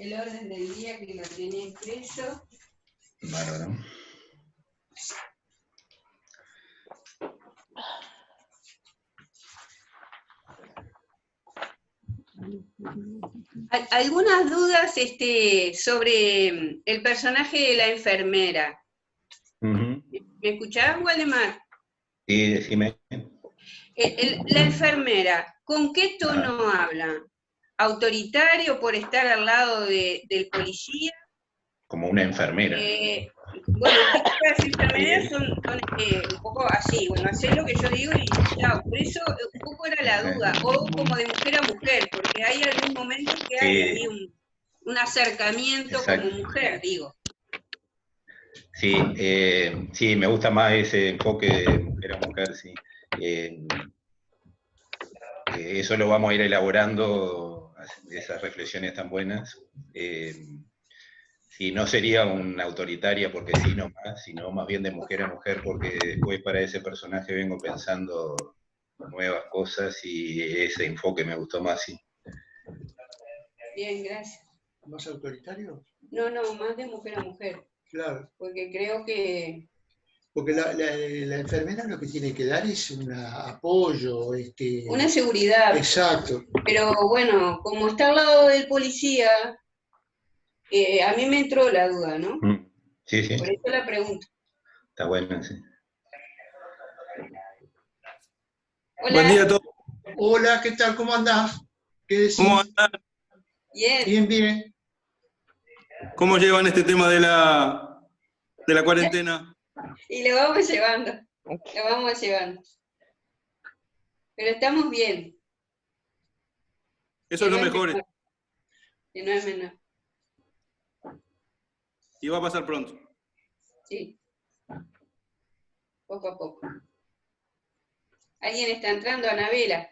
el orden del día que lo tenía impreso. Bárbaro. Algunas dudas sobre el personaje de la enfermera. Uh-huh. ¿Me escuchás, Waldemar? Sí, decime. La enfermera, ¿con qué tono habla? ¿Autoritario por estar al lado del policía? Como una enfermera. Bueno, las enfermeras son un poco así, bueno, hacer lo que yo digo y chao. Por eso un poco era la duda, o como de mujer a mujer, porque hay algún momento que hay ahí un acercamiento. Exacto. Como mujer, digo. Sí, sí, me gusta más ese enfoque de mujer a mujer, sí. Eso lo vamos a ir elaborando, esas reflexiones tan buenas. Sí, no sería una autoritaria porque sí nomás, sino más bien de mujer a mujer, porque después para ese personaje vengo pensando nuevas cosas y ese enfoque me gustó más, sí. Bien, gracias. ¿Más autoritario? No, más de mujer a mujer. Claro. Porque creo que... Porque la enfermera lo que tiene que dar es un apoyo. Una seguridad. Exacto. Pero bueno, como está al lado del policía, a mí me entró la duda, ¿no? Sí, sí. Por eso la pregunto. Está bueno, sí. Hola. Buen día a todos. Hola, ¿qué tal? ¿Cómo andás? ¿Qué decís? ¿Cómo andan? Bien. Bien, bien. ¿Cómo llevan este tema de la cuarentena? Y lo vamos llevando. Pero estamos bien. Eso es lo mejor. Que no es menor. Y va a pasar pronto. Sí. Poco a poco. ¿Alguien está entrando? Anabela.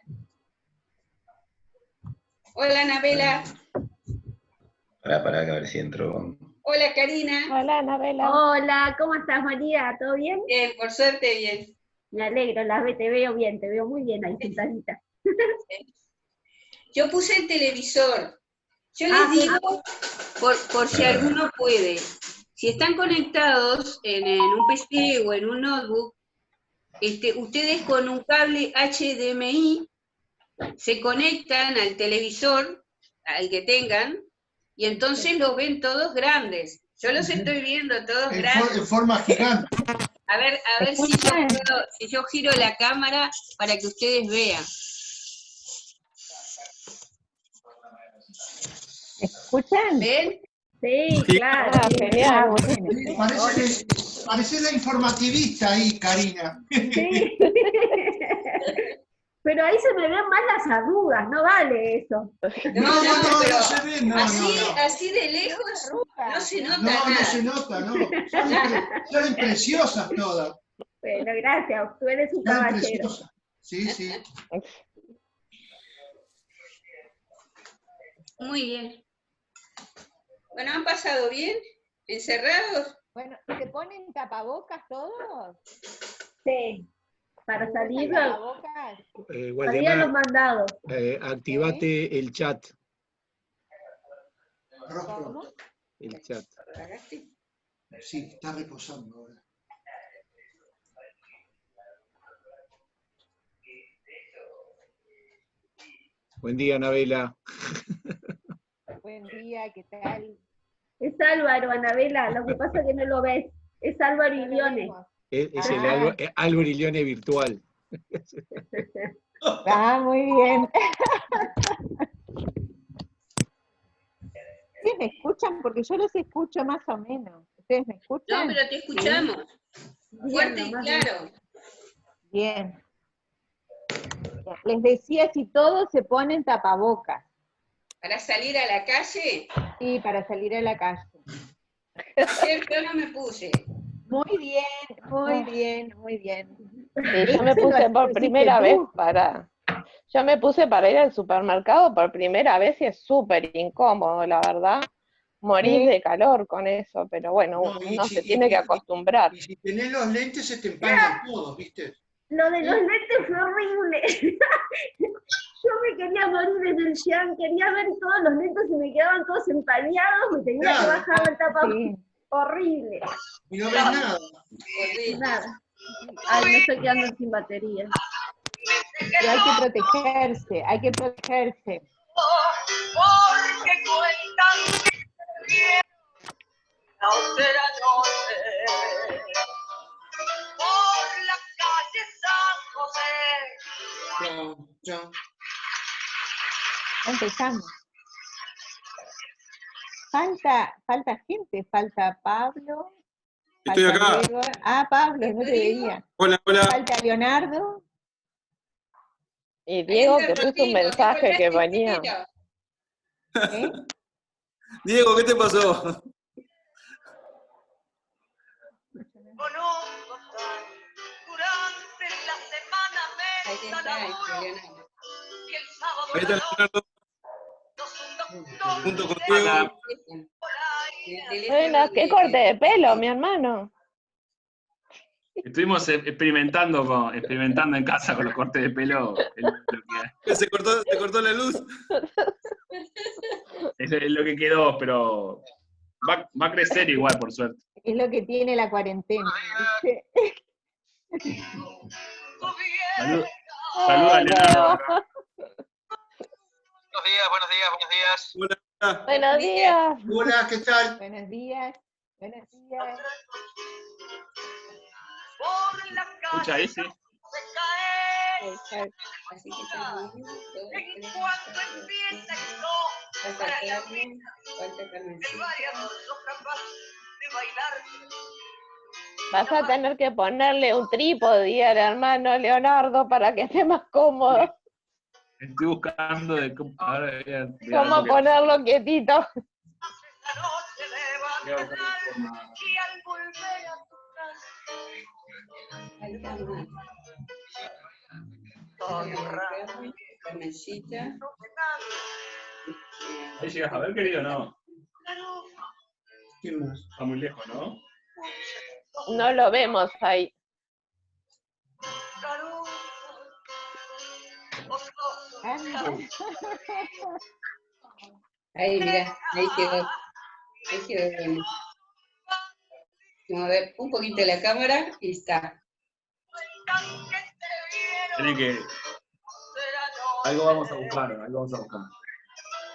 Hola, Anabela. Para a ver si entro. Hola, Karina. Hola, Anabela. Hola, ¿cómo estás, María? ¿Todo bien? Bien, por suerte, bien. Me alegro, te veo bien, te veo muy bien ahí sentadita. Yo puse el televisor. Yo les digo, por si alguno puede, si están conectados en un PC o en un notebook, ustedes con un cable HDMI se conectan al televisor, al que tengan, y entonces los ven todos grandes. Yo los estoy viendo todos grandes. En forma gigante. A ver si yo giro la cámara para que ustedes vean. ¿Escuchan? ¿Ven? Sí, claro. Ah, genial. Parece la informativista ahí, Karina. Sí. Pero ahí se me ven más las arrugas, no vale eso. No se ve, no. Así de lejos no se nota nada. No se nota, no. Son preciosas todas. Bueno, gracias, tú eres un caballero. Sí. Muy bien. Bueno, ¿han pasado bien? ¿Encerrados? Bueno, ¿se ponen tapabocas todos? Sí, para salir tapabocas. a los mandados. Activate el chat. ¿Cómo? El chat. Sí, está reposando ahora. Buen día, Anabela. Buen día, ¿qué tal? Es Álvaro, Anabela, lo que pasa es que no lo ves. Es Álvaro Ilione. Es el Álvaro Ilione virtual. Muy bien. ¿Ustedes me escuchan? Porque yo los escucho más o menos. ¿Ustedes me escuchan? No, pero te escuchamos. ¿Sí? Fuerte y claro. Bien. Les decía si todos se ponen tapabocas. ¿Para salir a la calle? Sí, para salir a la calle. Ayer yo no me puse. Muy bien. Sí, yo me puse por primera vez yo me puse para ir al supermercado por primera vez y es súper incómodo, la verdad. Morís de calor con eso, pero bueno, uno se tiene que acostumbrar. Y si tenés los lentes se te empañan todos, ¿viste? Lo de los lentes fue horrible. Yo me quería morir desde el Jean, quería ver todos los lentes y me quedaban todos empañados, me tenía que bajar el tapabocas. Sí. Horrible. Y no ves nada. Nada. Ay, me estoy quedando sin batería. Pero hay que protegerse, hay que protegerse. Porque cuentan bien la austera noche por la calle San José. Empezamos. Falta gente, falta Pablo. Estoy falta acá. Diego. Ah, Pablo, no te veía. Hola, hola. Falta Leonardo. Y Diego que puso un mensaje que venía. ¿Eh? Diego, ¿qué te pasó? Durante la semana Ahí me está, Leonardo. y el sábado Ahí está Leonardo, junto con Diego. Bueno, qué corte de pelo, mi hermano. Estuvimos experimentando en casa con los cortes de pelo. Es lo que, ¿Se cortó la luz? es lo que quedó, pero va a crecer igual, por suerte. Es lo que tiene la cuarentena. ¿viste? Saluda, Leonardo. Buenos días. Hola. Buenos días. Hola, ¿qué tal? Buenos días. Buenos días. Por la Escucha ahí, sí. se cae. Así que estamos En cuanto empieza el show, falta Carmen, falta el Carmencita. variador no capaz de bailar. Vas a tener que ponerle un trípode al hermano Leonardo para que esté más cómodo. Estoy buscando de cómo. Ahora ¿Cómo ponerlo quietito? La noche de bacanal y al volver a tu casa. Falta más. Carmencita. Ahí llegas a ver, querido, ¿no? ¿Quién más? Está muy lejos, ¿no? No lo vemos ahí. Ah, mira. Ahí, mira, ahí quedó. Ahí quedó bueno. Vamos a ver un poquito la cámara y está. Tienen que. Algo vamos a buscar, algo vamos a buscar.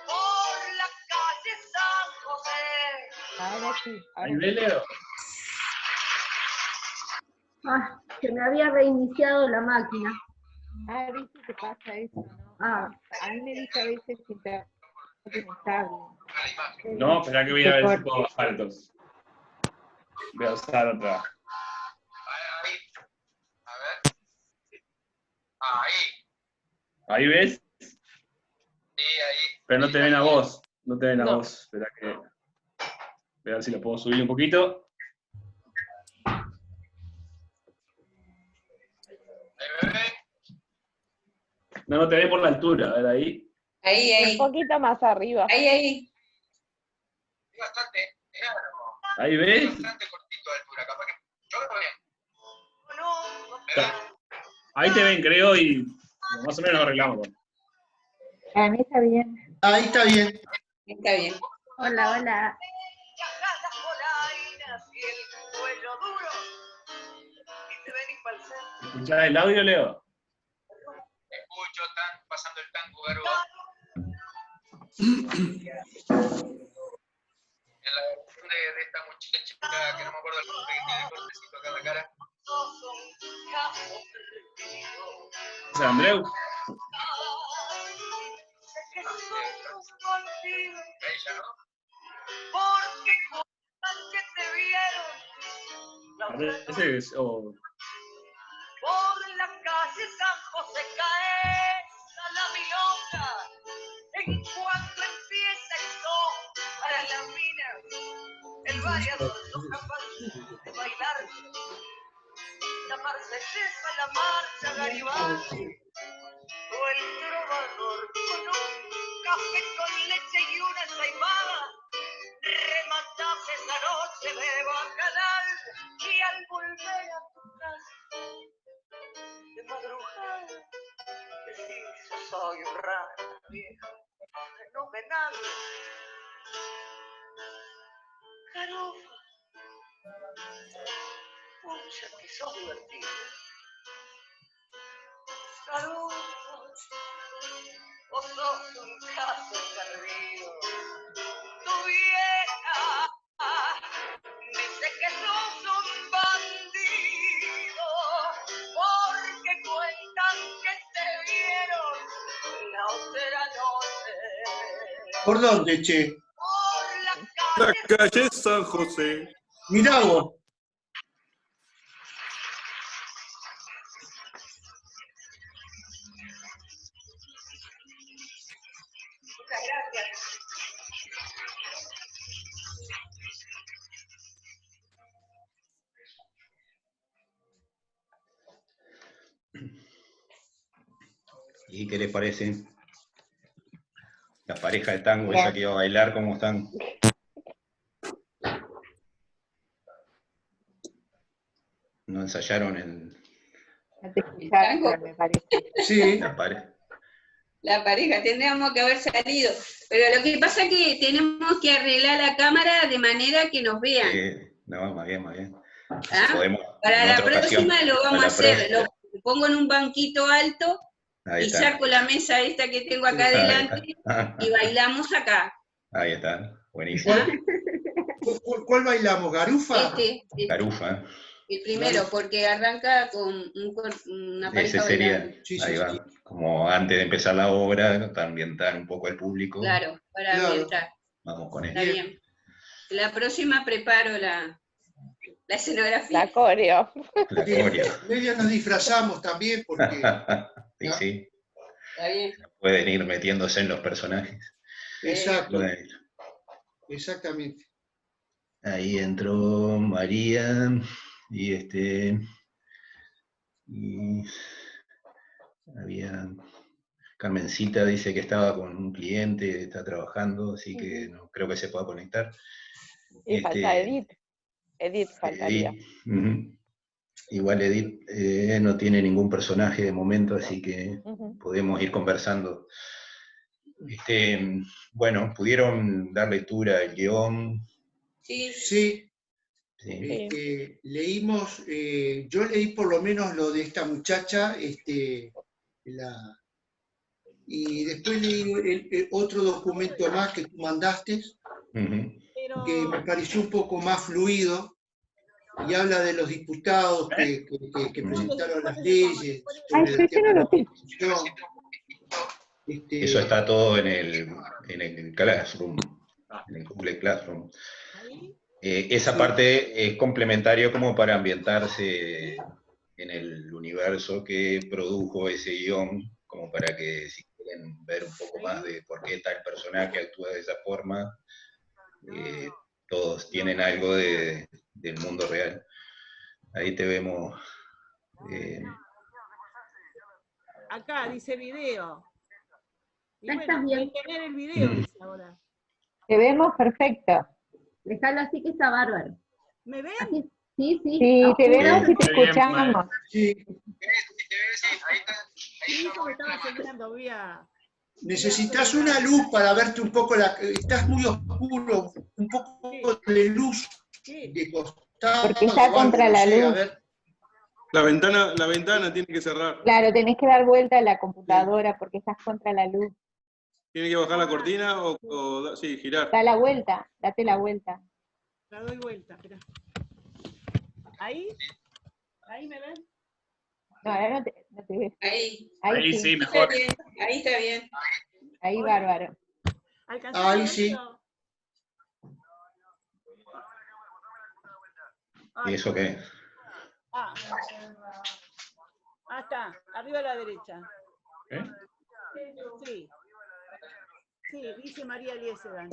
Por la calle San José. Ahora sí. Ahora ¿Ahí ves, Leo? Ah, se me había reiniciado la máquina. Ah, ¿viste que pasa eso? ¿No? Ah. A mí me dice a veces que está inestable. No, espera que voy a ver si puedo bajar entonces. Voy a usar otra. ¿Ahí ves? Sí, ahí. Pero no te ven a vos. No te ven a No. vos. Espera que. Voy a ver si lo puedo subir un poquito. No te ve por la altura. A ver ahí. Ahí, Un ahí. poquito más arriba. Ahí, ahí. Es bastante, Ahí ves. bastante cortito de altura, capaz que yo lo veo bien. Ahí te ven, creo, y más o menos lo arreglamos. A mí está bien. Ahí está bien. Está bien. Hola, hola. Las polainas y el cuello duro. Y te venís pa'l centro. ¿Escuchás el audio, Leo? Escucho, están pasando el tango Garoa. En la versión de esta muchacha que no me acuerdo el nombre, que tiene el cortecito acá en la cara. ¿Es Andreu? Ella, ¿no? Porque cuando que te vieron. A veces. Por la calle San José cae a la milonga. En cuanto empieza el show para las minas, el variador no capaz de bailar. La marsellesa, la marcha Garibaldi, o el trovador con un café con leche y una ensaimada. Rematás esa noche de bacanal y al volver a tu casa nadie. Carofa, pucha que sos divertido. Saludos, vos sos un caso perdido. Tu vieja dice que sos un bandido, porque cuentan que te vieron la otra noche. ¿Por dónde, che? La calle San José. Mirá vos. Muchas gracias. ¿Y qué les parece? La pareja de tango esa que iba a bailar, ¿cómo están? ¿No ensayaron el Tango, me parece. Sí. la pareja? Tendríamos que haber salido. Pero lo que pasa es que tenemos que arreglar la cámara de manera que nos vean. No, más bien, más bien. ¿Ah? Podemos, Para la próxima ocasión, lo vamos a hacer. próxima. Lo pongo en un banquito alto Ahí y está. saco la mesa esta que tengo acá Ahí adelante está. y bailamos acá. Ahí está, buenísimo. ¿Cuál bailamos? ¿Garufa? Garufa. El primero, porque arranca con una pareja Ese sería, bailando. ahí va, como antes de empezar la obra, para ambientar un poco al público. Claro, para ambientar. Vamos con eso. Está bien. La próxima preparo la escenografía. La coreo. La coreo. Medio nos disfrazamos también porque... Sí, sí. Está bien. Pueden ir metiéndose en los personajes. Exacto. Bueno. Exactamente. Ahí entró María y y había Carmencita, dice que estaba con un cliente, está trabajando, así que no creo que se pueda conectar. Y falta Edith. Edith faltaría. Igual Edith no tiene ningún personaje de momento, así que podemos ir conversando. Bueno, ¿pudieron dar lectura al guión? Sí. Sí. Leímos, yo leí por lo menos lo de esta muchacha, y después leí otro documento más que tú mandaste, que me pareció un poco más fluido, y habla de los diputados que presentaron las leyes sobre el tema de la Constitución. Eso está todo en el Classroom, en el Google Classroom. Esa parte es complementario como para ambientarse en el universo que produjo ese guión, como para que si quieren ver un poco más de por qué tal personaje actúa de esa forma, todos tienen algo del mundo real. Ahí te vemos. Acá dice video. Y bueno, estás bien. hay que tener el video, dice ahora. Te vemos perfecto. Déjalo así que está bárbaro. ¿Me ven? Así, sí. Sí, te vemos y te escuchamos. Sí. Mi hijo me estaba enseñando vía... Necesitas una luz para verte un poco, estás muy oscuro, un poco de luz de costado. Porque está contra la luz. La ventana tiene que cerrar. Claro, tenés que dar vuelta a la computadora porque estás contra la luz. ¿Tiene que bajar la cortina o sí, girar? Da la vuelta, date la vuelta. La doy vuelta, espera. ¿Ahí? ¿Ahí me ven? No, ahora no te ves. Ahí sí, mejor. Ahí está bien. Ahí bárbaro. Ahí sí. ¿Y eso qué? Ah, está, arriba a la derecha. Sí. Sí, dice María Eliezeban.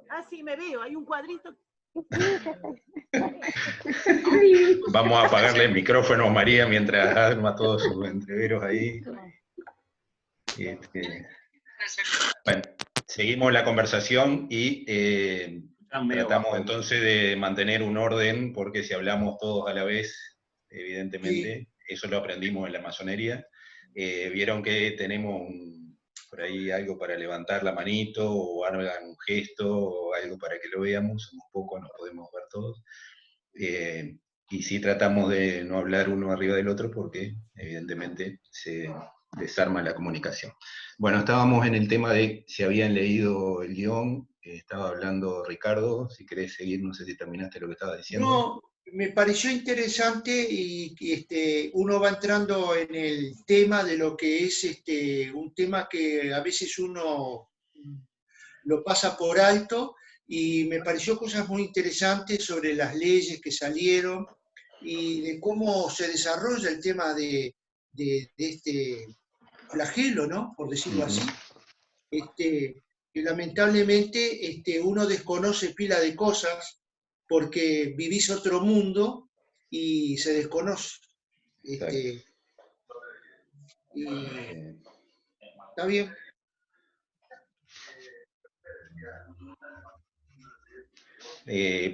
Ah, sí, me veo, hay un cuadrito. Vamos a apagarle el micrófono a María mientras arma todos sus entreveros ahí. Bueno, seguimos la conversación y tratamos entonces de mantener un orden, porque si hablamos todos a la vez, evidentemente, eso lo aprendimos en la masonería. Vieron que tenemos por ahí algo para levantar la manito, o hagan un gesto, o algo para que lo veamos, somos pocos, nos podemos ver todos. Y sí tratamos de no hablar uno arriba del otro porque evidentemente se desarma la comunicación. Bueno, estábamos en el tema de si habían leído el guión, estaba hablando Ricardo, si querés seguir, no sé si terminaste lo que estaba diciendo. No, me pareció interesante y uno va entrando en el tema de lo que es un tema que a veces uno lo pasa por alto, y me pareció cosas muy interesantes sobre las leyes que salieron y de cómo se desarrolla el tema de este flagelo, ¿no? Por decirlo así. Que lamentablemente uno desconoce pila de cosas porque vivís otro mundo y se desconoce. Y está bien.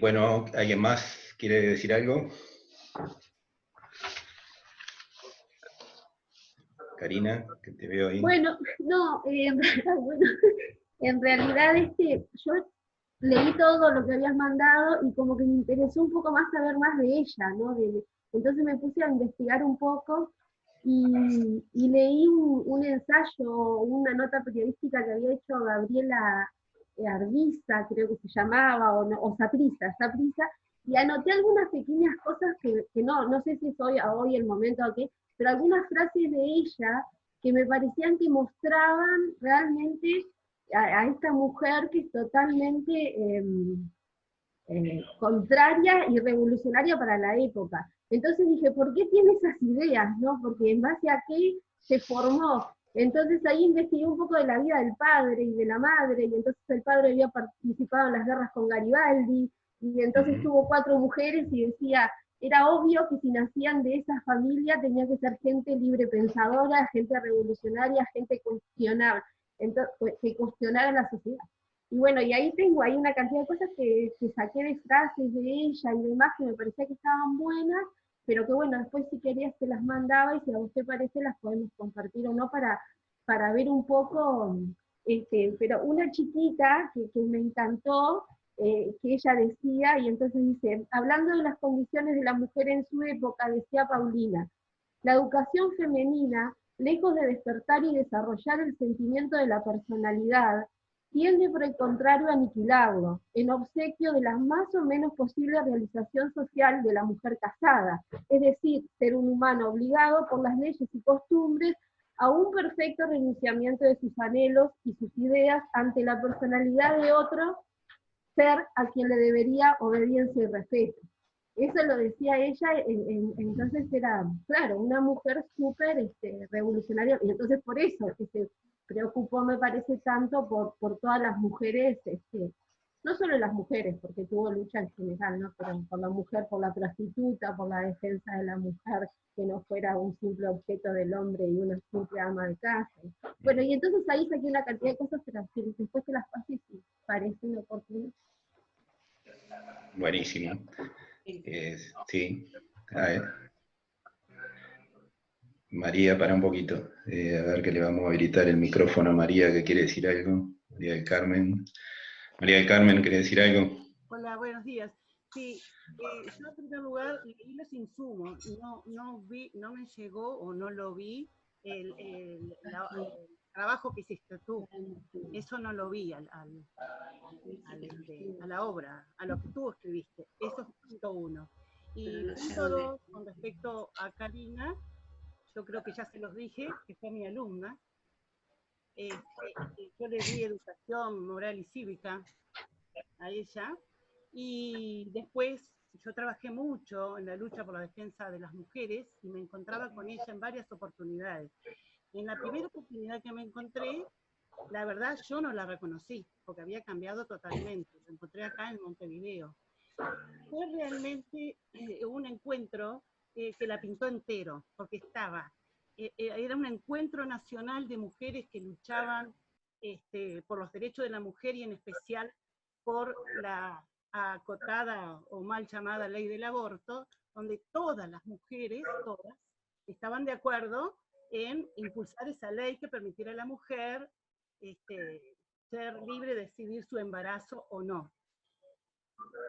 Bueno, ¿alguien más quiere decir algo? Karina, que te veo ahí. Bueno, no, bueno, en realidad yo leí todo lo que habías mandado y como que me interesó un poco más saber más de ella, ¿no? Entonces me puse a investigar un poco y leí un ensayo, una nota periodística que había hecho Gabriela Arbiza, creo que se llamaba, o Saprissa, y anoté algunas pequeñas cosas que no sé si es hoy el momento o qué, pero algunas frases de ella que me parecían que mostraban realmente a esta mujer que es totalmente contraria y revolucionaria para la época. Entonces dije, ¿por qué tiene esas ideas? ¿No? Porque en base a qué se formó. Entonces ahí investigué un poco de la vida del padre y de la madre, y entonces el padre había participado en las guerras con Garibaldi, y entonces tuvo 4 mujeres, y decía, era obvio que si nacían de esa familia tenía que ser gente libre pensadora, gente revolucionaria, gente que cuestionara la sociedad. Y bueno, y ahí tengo una cantidad de cosas que saqué de frases de ella y demás que me parecía que estaban buenas, pero que bueno, después si querías te las mandaba, y si a usted parece las podemos compartir o no para ver un poco, pero una chiquita que me encantó, que ella decía, y entonces dice, hablando de las condiciones de la mujer en su época, decía Paulina, la educación femenina, lejos de despertar y desarrollar el sentimiento de la personalidad, tiende por el contrario a aniquilarlo, en obsequio de la más o menos posible realización social de la mujer casada, es decir, ser un humano obligado por las leyes y costumbres a un perfecto renunciamiento de sus anhelos y sus ideas ante la personalidad de otro ser a quien le debería obediencia y respeto. Eso lo decía ella, entonces era, claro, una mujer súper revolucionaria, y entonces por eso que se preocupó, me parece, tanto por todas las mujeres, no solo las mujeres, porque tuvo lucha en general, ¿no? Pero por la mujer, por la prostituta, por la defensa de la mujer, que no fuera un simple objeto del hombre y una simple ama de casa. Bueno, y entonces ahí saqué una cantidad de cosas, pero después que las pases, si parecen oportunas. Buenísimo. Sí, a ver. María, para un poquito. A ver que le vamos a habilitar el micrófono a María, que quiere decir algo. María del Carmen. María del Carmen, ¿quiere decir algo? Hola, buenos días. Sí, yo en primer lugar leí los insumos, no me llegó o no lo vi el trabajo que hiciste tú. Eso no lo vi a la obra, a lo que tú escribiste. Eso es punto 1. Y punto 2, con respecto a Karina, yo creo que ya se los dije, que fue mi alumna. Yo le di educación moral y cívica a ella, y después yo trabajé mucho en la lucha por la defensa de las mujeres y me encontraba con ella en varias oportunidades. En la primera oportunidad que me encontré, la verdad yo no la reconocí, porque había cambiado totalmente. La encontré acá en Montevideo. Fue realmente un encuentro que la pintó entero, porque era un encuentro nacional de mujeres que luchaban por los derechos de la mujer, y en especial por la acotada o mal llamada ley del aborto, donde todas las mujeres, todas, estaban de acuerdo en impulsar esa ley que permitiera a la mujer ser libre de decidir su embarazo o no.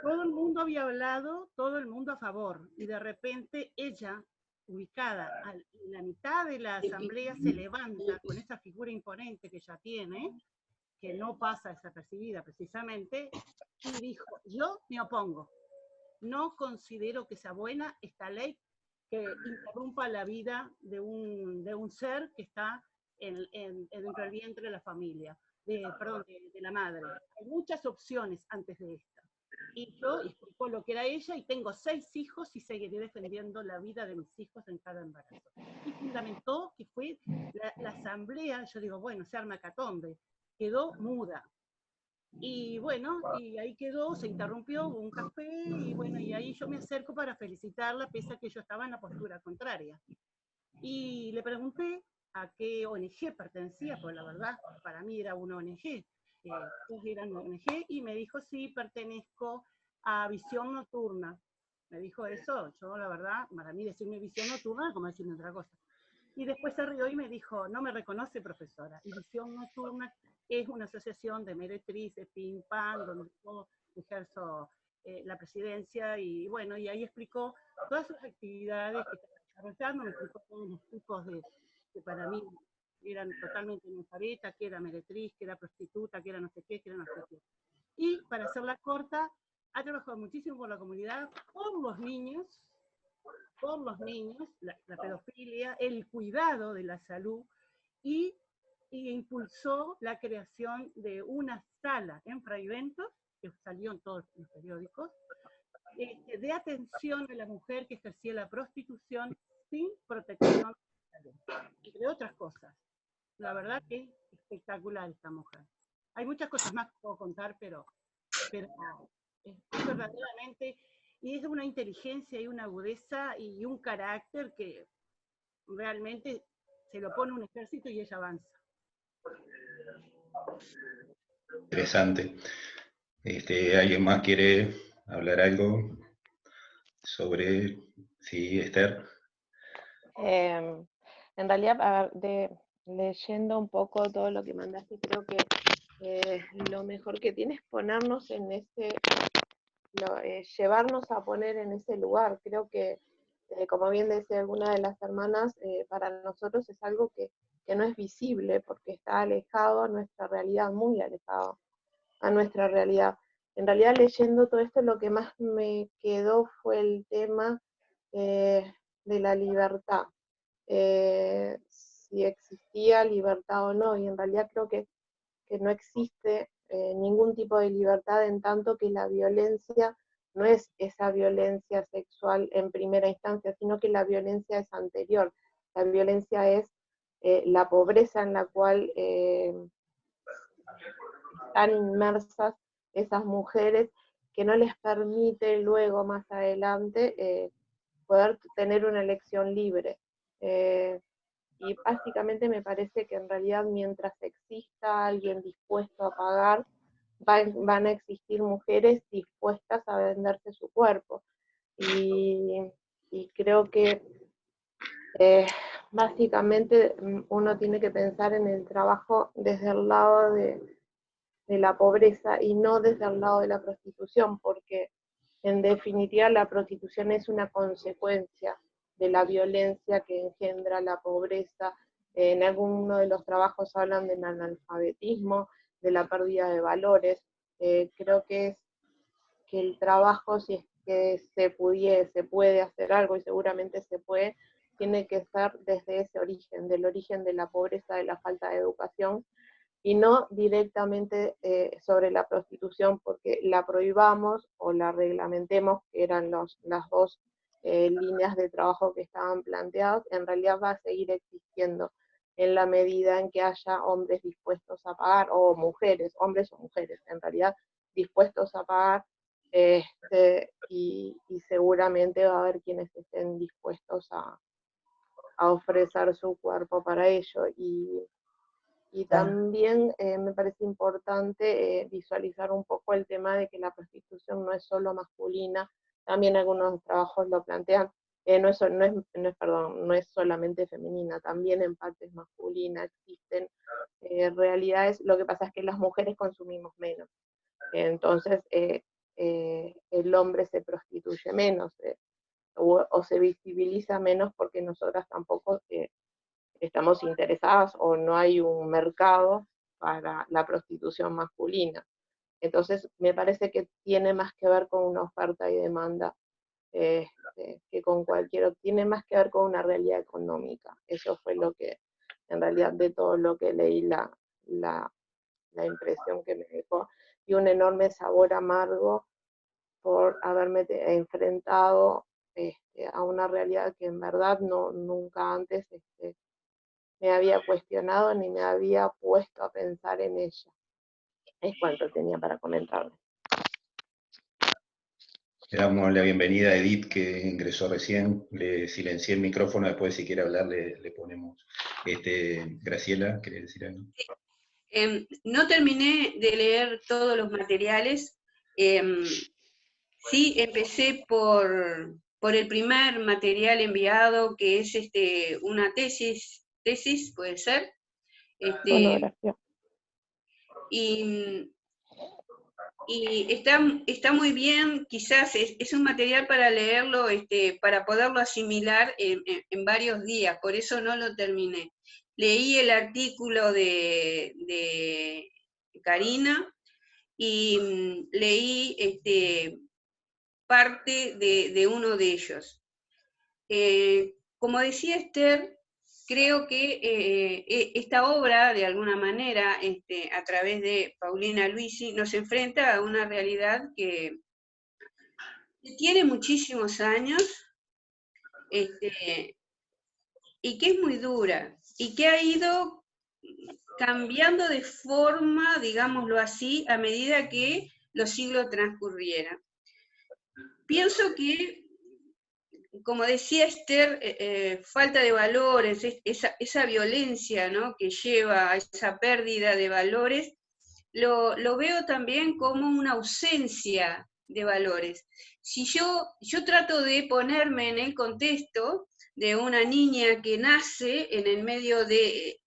Todo el mundo había hablado, todo el mundo a favor, y de repente ella, ubicada en la mitad de la asamblea, se levanta con esa figura imponente que ella tiene, que no pasa desapercibida precisamente, y dijo, yo me opongo, no considero que sea buena esta ley que interrumpa la vida de un ser que está dentro del vientre de la familia, de la madre. Hay muchas opciones antes de esta. Y yo explico lo que era ella, y tengo 6 hijos y seguiré defendiendo la vida de mis hijos en cada embarazo. Y fundamentó que fue la asamblea, yo digo, bueno, se arma hecatombe, quedó muda. Y bueno, y ahí quedó, se interrumpió, hubo un café, y bueno, y ahí yo me acerco para felicitarla, pese a que yo estaba en la postura contraria. Y le pregunté a qué ONG pertenecía, pues la verdad, para mí era una ONG. Eran ONG, y me dijo, sí, pertenezco a Visión Nocturna. Me dijo eso, yo la verdad, para mí decirme Visión Nocturna es como decirme otra cosa. Y después se rió y me dijo, no me reconoce, profesora. Y Visión Nocturna es una asociación de meretrices, ping pong, donde yo ejerzo la presidencia, y bueno, y ahí explicó todas sus actividades que está desarrollando, me explicó todos los tipos que para mí eran totalmente analfabeta, que era meretriz, que era prostituta, que era no sé qué, que era no sé qué. Y para hacerla corta, ha trabajado muchísimo por la comunidad, por los niños, la pedofilia, el cuidado de la salud, y impulsó la creación de una sala en Fraiventos, que salió en todos los periódicos, de atención a la mujer que ejercía la prostitución sin protección de salud, entre otras cosas. La verdad que es espectacular esta mujer. Hay muchas cosas más que puedo contar, pero es verdaderamente, y es de una inteligencia y una agudeza y un carácter que realmente se lo pone un ejército y ella avanza. Interesante. ¿Alguien más quiere hablar algo sobre, sí, Esther? En realidad, a ver, leyendo un poco todo lo que mandaste, creo que lo mejor que tiene es ponernos en llevarnos a poner en ese lugar. Creo que, como bien decía alguna de las hermanas, para nosotros es algo que no es visible, porque está alejado a nuestra realidad, muy alejado a nuestra realidad. En realidad, leyendo todo esto, lo que más me quedó fue el tema de la libertad. Si existía libertad o no, y en realidad creo que no existe ningún tipo de libertad, en tanto que la violencia no es esa violencia sexual en primera instancia, sino que la violencia es anterior. La violencia es la pobreza en la cual están inmersas esas mujeres, que no les permite luego, más adelante, poder tener una elección libre. Y básicamente me parece que en realidad, mientras exista alguien dispuesto a pagar, van a existir mujeres dispuestas a venderse su cuerpo. Y creo que básicamente uno tiene que pensar en el trabajo desde el lado de la pobreza y no desde el lado de la prostitución, porque en definitiva la prostitución es una consecuencia de la violencia que engendra la pobreza. En alguno de los trabajos hablan del analfabetismo, de la pérdida de valores. Creo que el trabajo, si es que se puede hacer algo, y seguramente se puede, tiene que ser desde ese origen, del origen de la pobreza, de la falta de educación, y no directamente sobre la prostitución, porque la prohibamos o la reglamentemos, que eran las dos líneas de trabajo que estaban planteadas. En realidad va a seguir existiendo en la medida en que haya hombres dispuestos a pagar, o mujeres, hombres o mujeres, en realidad dispuestos a pagar, y seguramente va a haber quienes estén dispuestos a ofrecer su cuerpo para ello. Y también me parece importante visualizar un poco el tema de que la prostitución no es solo masculina, también algunos trabajos lo plantean, no es solamente femenina, también en partes masculinas existen realidades. Lo que pasa es que las mujeres consumimos menos, entonces el hombre se prostituye menos o se visibiliza menos porque nosotras tampoco estamos interesadas o no hay un mercado para la prostitución masculina. Entonces me parece que tiene más que ver con una oferta y demanda que con tiene más que ver con una realidad económica. Eso fue lo que, en realidad, de todo lo que leí, la impresión que me dejó, y un enorme sabor amargo por haberme enfrentado a una realidad que en verdad nunca antes me había cuestionado ni me había puesto a pensar en ella. Es cuanto tenía para comentarle. Le damos la bienvenida a Edith, que ingresó recién. Le silencié el micrófono, después si quiere hablar le ponemos. Graciela, ¿querés decir algo? No terminé de leer todos los materiales. Sí, empecé por el primer material enviado, que es una tesis, puede ser. Y está muy bien, quizás es un material para leerlo, para poderlo asimilar en varios días, por eso no lo terminé. Leí el artículo de Karina y leí parte de uno de ellos. Como decía Esther, creo que esta obra, de alguna manera, a través de Paulina Luisi, nos enfrenta a una realidad que tiene muchísimos años y que es muy dura, y que ha ido cambiando de forma, digámoslo así, a medida que los siglos transcurrieran. Pienso que, como decía Esther, falta de valores, esa violencia, ¿no?, que lleva a esa pérdida de valores, lo veo también como una ausencia de valores. Si yo trato de ponerme en el contexto de una niña que nace en el medio de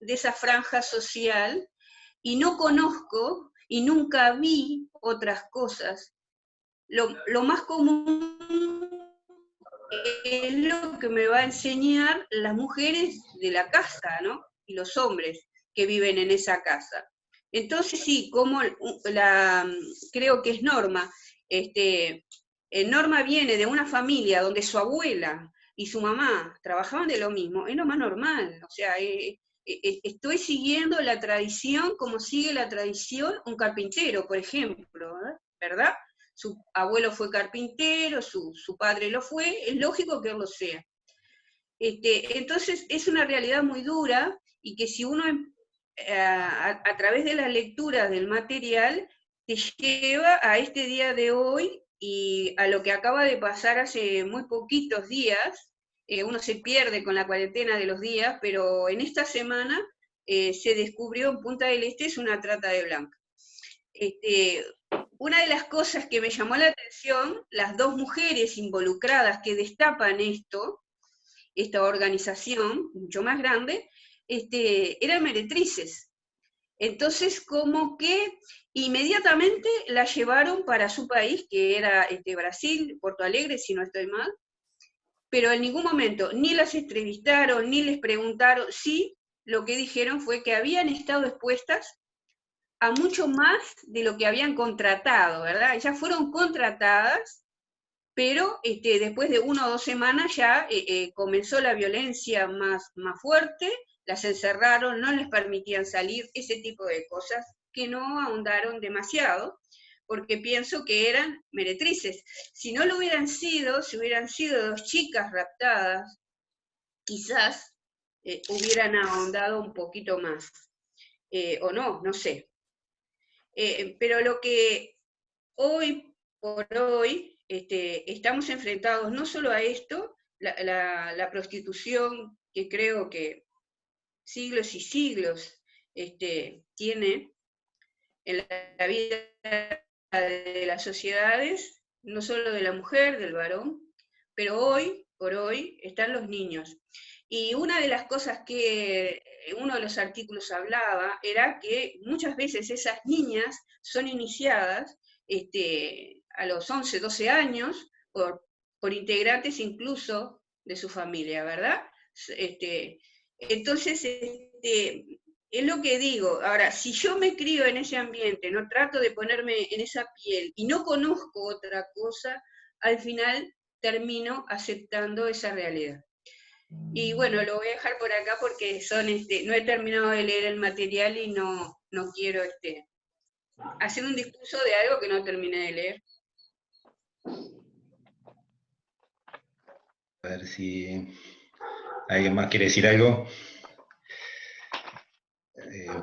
esa franja social y no conozco y nunca vi otras cosas, lo más común es lo que me va a enseñar las mujeres de la casa, ¿no?, y los hombres que viven en esa casa. Entonces sí, como creo que es Norma, Norma viene de una familia donde su abuela y su mamá trabajaban de lo mismo, es lo más normal, o sea, estoy siguiendo la tradición como sigue la tradición un carpintero, por ejemplo, ¿verdad? Su abuelo fue carpintero, su padre lo fue, es lógico que él lo sea. Entonces es una realidad muy dura, y que si uno a través de la lectura del material te lleva a este día de hoy y a lo que acaba de pasar hace muy poquitos días. Uno se pierde con la cuarentena de los días, pero en esta semana se descubrió en Punta del Este es una trata de blancas. Una de las cosas que me llamó la atención, las dos mujeres involucradas que destapan esta organización, mucho más grande, eran meretrices. Entonces, como que inmediatamente la llevaron para su país, que era Brasil, Porto Alegre, si no estoy mal, pero en ningún momento ni las entrevistaron, ni les preguntaron. Sí, lo que dijeron fue que habían estado expuestas a mucho más de lo que habían contratado, ¿verdad? Ellas fueron contratadas, pero después de 1 o 2 semanas ya comenzó la violencia más fuerte, las encerraron, no les permitían salir, ese tipo de cosas que no ahondaron demasiado, porque pienso que eran meretrices. Si no lo hubieran sido, si hubieran sido 2 chicas raptadas, quizás hubieran ahondado un poquito más, o no sé. Pero lo que hoy por hoy estamos enfrentados no solo a esto, la prostitución, que creo que siglos y siglos tiene en la vida de las sociedades, no solo de la mujer, del varón, pero hoy, por hoy, están los niños. Y una de las cosas que uno de los artículos hablaba era que muchas veces esas niñas son iniciadas a los 11, 12 años por integrantes incluso de su familia, ¿verdad? Entonces, es lo que digo. Ahora, si yo me crío en ese ambiente, no trato de ponerme en esa piel y no conozco otra cosa, al final termino aceptando esa realidad. Y bueno, lo voy a dejar por acá porque no he terminado de leer el material y no quiero hacer un discurso de algo que no terminé de leer. A ver si alguien más quiere decir algo.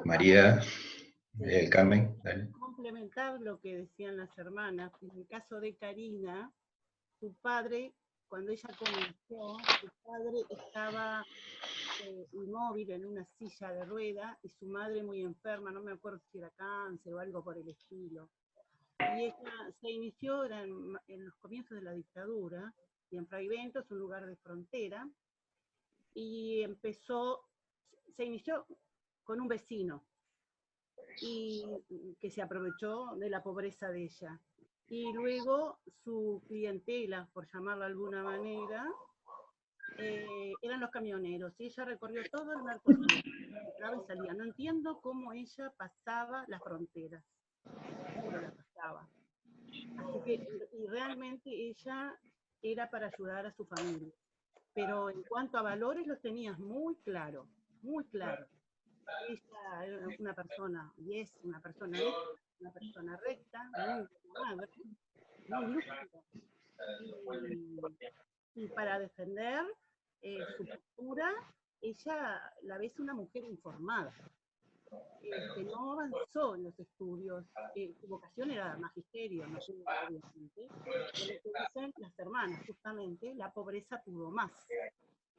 María, Carmen. Dale. Complementar lo que decían las hermanas. En el caso de Karina, su padre, cuando ella comenzó, su padre estaba inmóvil en una silla de rueda y su madre muy enferma, no me acuerdo si era cáncer o algo por el estilo. Y ella se inició en los comienzos de la dictadura, y en Fraiventos, un lugar de frontera, y se inició con un vecino, y que se aprovechó de la pobreza de ella. Y luego su clientela, por llamarla de alguna manera, eran los camioneros, y ella recorrió todo el Mercosur, entraba y salía. No entiendo cómo ella pasaba las fronteras, pero las pasaba. Así que, y realmente ella era para ayudar a su familia. Pero en cuanto a valores los tenías muy claro, muy claro. Ella era una persona, y es una persona recta, muy madre, muy lúcida. Y para defender su postura, ella la ves una mujer informada. No avanzó en los estudios, su vocación era magisterio, no sé, obviamente, pero lo que dicen las hermanas, justamente, la pobreza pudo más.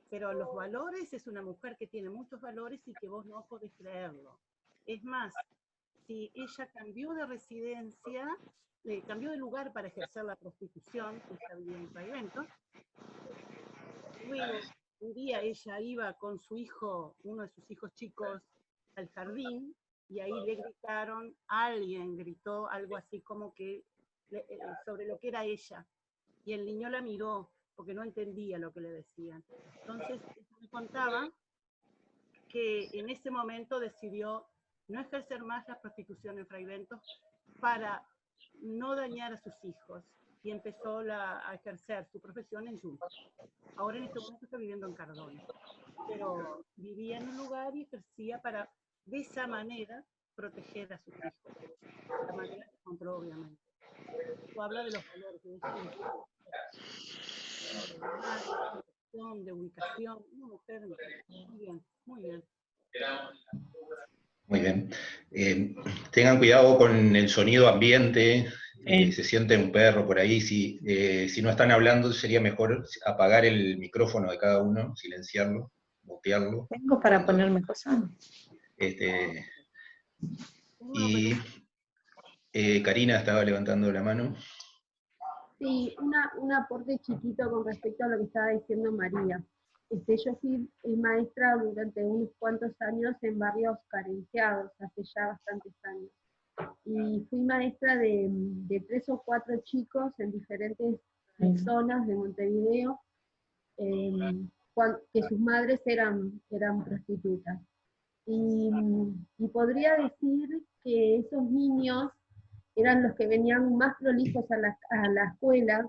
Pero los valores, es una mujer que tiene muchos valores y que vos no podés creerlo. Es más, si ella cambió de residencia, cambió de lugar para ejercer la prostitución, ella vivía en Fraiventos, luego un día ella iba con su hijo, uno de sus hijos chicos, al jardín, y ahí le gritaron, alguien gritó algo así como que sobre lo que era ella, y el niño la miró, porque no entendía lo que le decían. Entonces, me contaba que en ese momento decidió no ejercer más la prostitución en Fraiventos para no dañar a sus hijos, y empezó a ejercer su profesión en Junta. Ahora en este momento está viviendo en Cardona, pero vivía en un lugar y ejercía para, de esa manera, proteger a sus hijos. La manera que encontró, obviamente. Esto habla de los valores, de ubicación, una mujer muy bien, muy bien. Muy bien. Tengan cuidado con el sonido ambiente, se siente un perro por ahí, si no están hablando sería mejor apagar el micrófono de cada uno, silenciarlo, mutearlo. Tengo para ponerme cosas. Y Karina estaba levantando la mano. Sí, un aporte chiquito con respecto a lo que estaba diciendo María. Yo fui maestra durante unos cuantos años en barrios carenciados, hace ya bastantes años. Y fui maestra de 3 o 4 chicos en diferentes zonas de Montevideo, que sus madres eran prostitutas. Y podría decir que esos niños eran los que venían más prolijos a la escuela,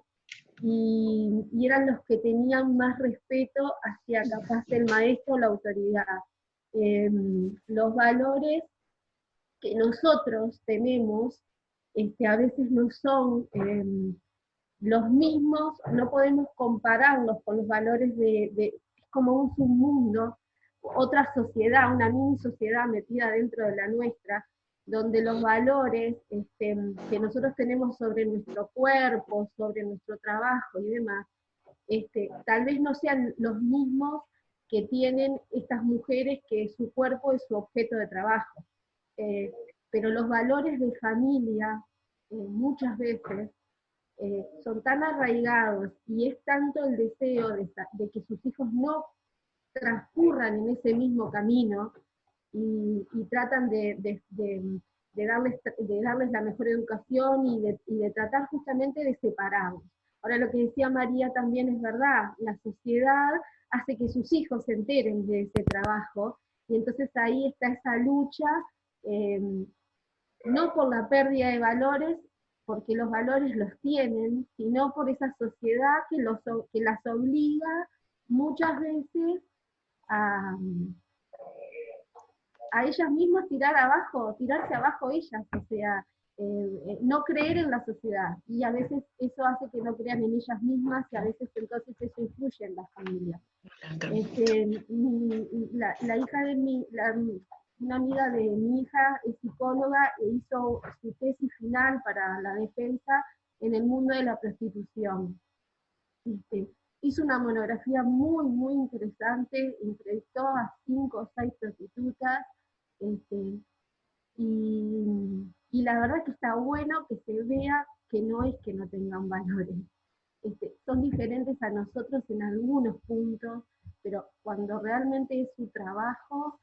y eran los que tenían más respeto hacia capaz el maestro o la autoridad. Los valores que nosotros tenemos a veces no son los mismos, no podemos compararlos con los valores es como un submundo, otra sociedad, una mini sociedad metida dentro de la nuestra, donde los valores que nosotros tenemos sobre nuestro cuerpo, sobre nuestro trabajo y demás, tal vez no sean los mismos que tienen estas mujeres, que su cuerpo es su objeto de trabajo. Pero los valores de familia, muchas veces, son tan arraigados y es tanto el deseo de que sus hijos no transcurran en ese mismo camino y tratan de darles la mejor educación y de tratar justamente de separarlos. Ahora, lo que decía María también es verdad, la sociedad hace que sus hijos se enteren de ese trabajo, y entonces ahí está esa lucha, no por la pérdida de valores, porque los valores los tienen, sino por esa sociedad que las obliga muchas veces a ellas mismas tirarse abajo ellas, o sea, no creer en la sociedad, y a veces eso hace que no crean en ellas mismas, y a veces entonces eso influye en las familias. La hija de una amiga de mi hija es psicóloga e hizo su tesis final para la defensa en el mundo de la prostitución. Hizo una monografía muy, muy interesante, entrevistó a 5 o 6 prostitutas, y la verdad que está bueno que se vea que no es que no tengan valores. Son diferentes a nosotros en algunos puntos, pero cuando realmente es su trabajo,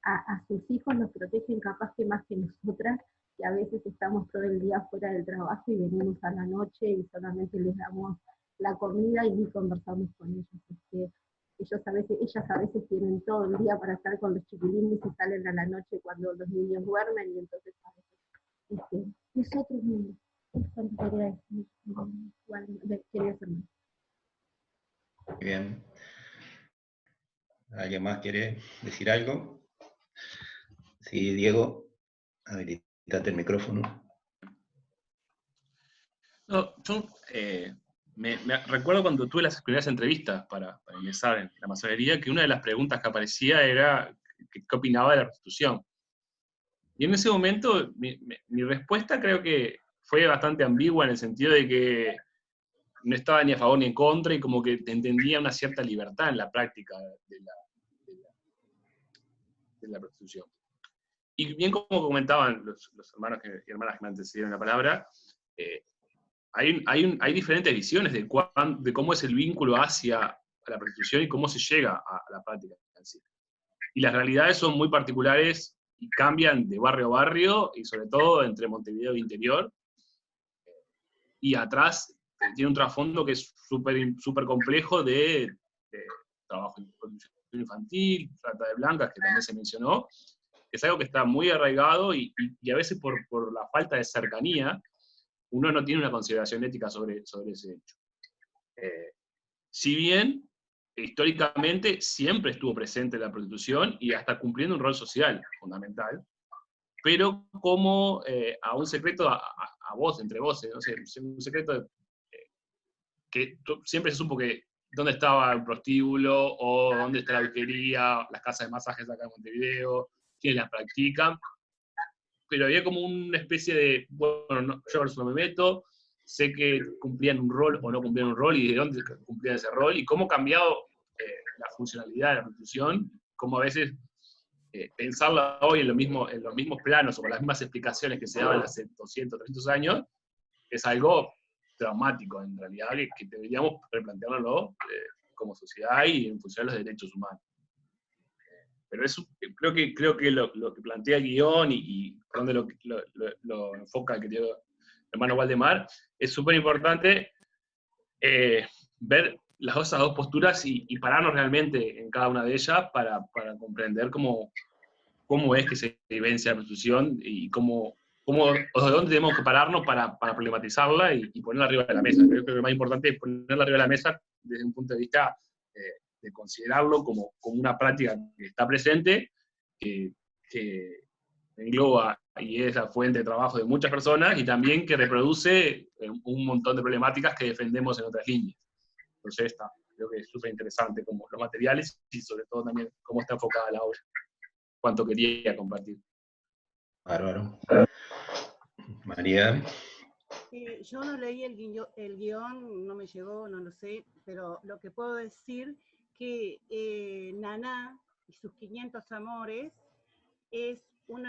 a sus hijos los protegen capaz que más que nosotras, que a veces estamos todo el día fuera del trabajo y venimos a la noche y solamente les damos la comida y ni conversamos con ellos. Ellas a veces tienen todo el día para estar con los chiquilines y salen a la noche cuando los niños duermen, y entonces a veces es otro mundo. Es cuanto quería decir. Quería hacer más. Bien. ¿Alguien más quiere decir algo? Sí, Diego, habilitate el micrófono. No, yo me recuerdo cuando tuve las primeras entrevistas para ingresar en la masonería, que una de las preguntas que aparecía era qué opinaba de la prostitución. Y en ese momento mi respuesta creo que fue bastante ambigua, en el sentido de que no estaba ni a favor ni en contra, y como que entendía una cierta libertad en la práctica de la prostitución. Y bien como comentaban los hermanos y hermanas que me antecedieron la palabra, hay diferentes visiones de cómo es el vínculo hacia la prostitución y cómo se llega a la práctica en sí. Y las realidades son muy particulares y cambian de barrio a barrio, y sobre todo entre Montevideo e interior. Y atrás tiene un trasfondo que es súper complejo de trabajo en prostitución infantil, trata de blancas, que también se mencionó, que es algo que está muy arraigado, y a veces por la falta de cercanía, uno no tiene una consideración ética sobre ese hecho. Si bien, históricamente, siempre estuvo presente la prostitución, y hasta cumpliendo un rol social fundamental, pero como a un secreto, a voz, entre voces, no sé, un secreto que siempre se supo que dónde estaba el prostíbulo, o dónde está la peluquería, las casas de masajes acá en Montevideo, quiénes las practican, pero había como una especie de, bueno, no, yo por eso no me meto, sé que cumplían un rol o no cumplían un rol, y de dónde cumplían ese rol, y cómo ha cambiado la funcionalidad de la prostitución, cómo a veces pensarla hoy en los mismos planos, o con las mismas explicaciones que se daban hace 200, 300 años, es algo traumático en realidad, que deberíamos replanteárnoslo como sociedad y en función de los derechos humanos. Pero eso, creo que lo que plantea el guión y por donde lo enfoca el querido hermano Waldemar, es súper importante ver esas dos posturas y pararnos realmente en cada una de ellas para comprender cómo es que se vivencia la prostitución, y o de dónde tenemos que pararnos para problematizarla y ponerla arriba de la mesa. Creo que lo más importante es ponerla arriba de la mesa desde un punto de vista de considerarlo como una práctica que está presente, que engloba y es la fuente de trabajo de muchas personas, y también que reproduce un montón de problemáticas que defendemos en otras líneas. Entonces, creo que es súper interesante como los materiales, y sobre todo también cómo está enfocada la obra. Cuánto quería compartir. Bárbaro. María. Yo no leí el guión, no me llegó, no lo sé, pero lo que puedo decir que Naná y sus 500 amores es un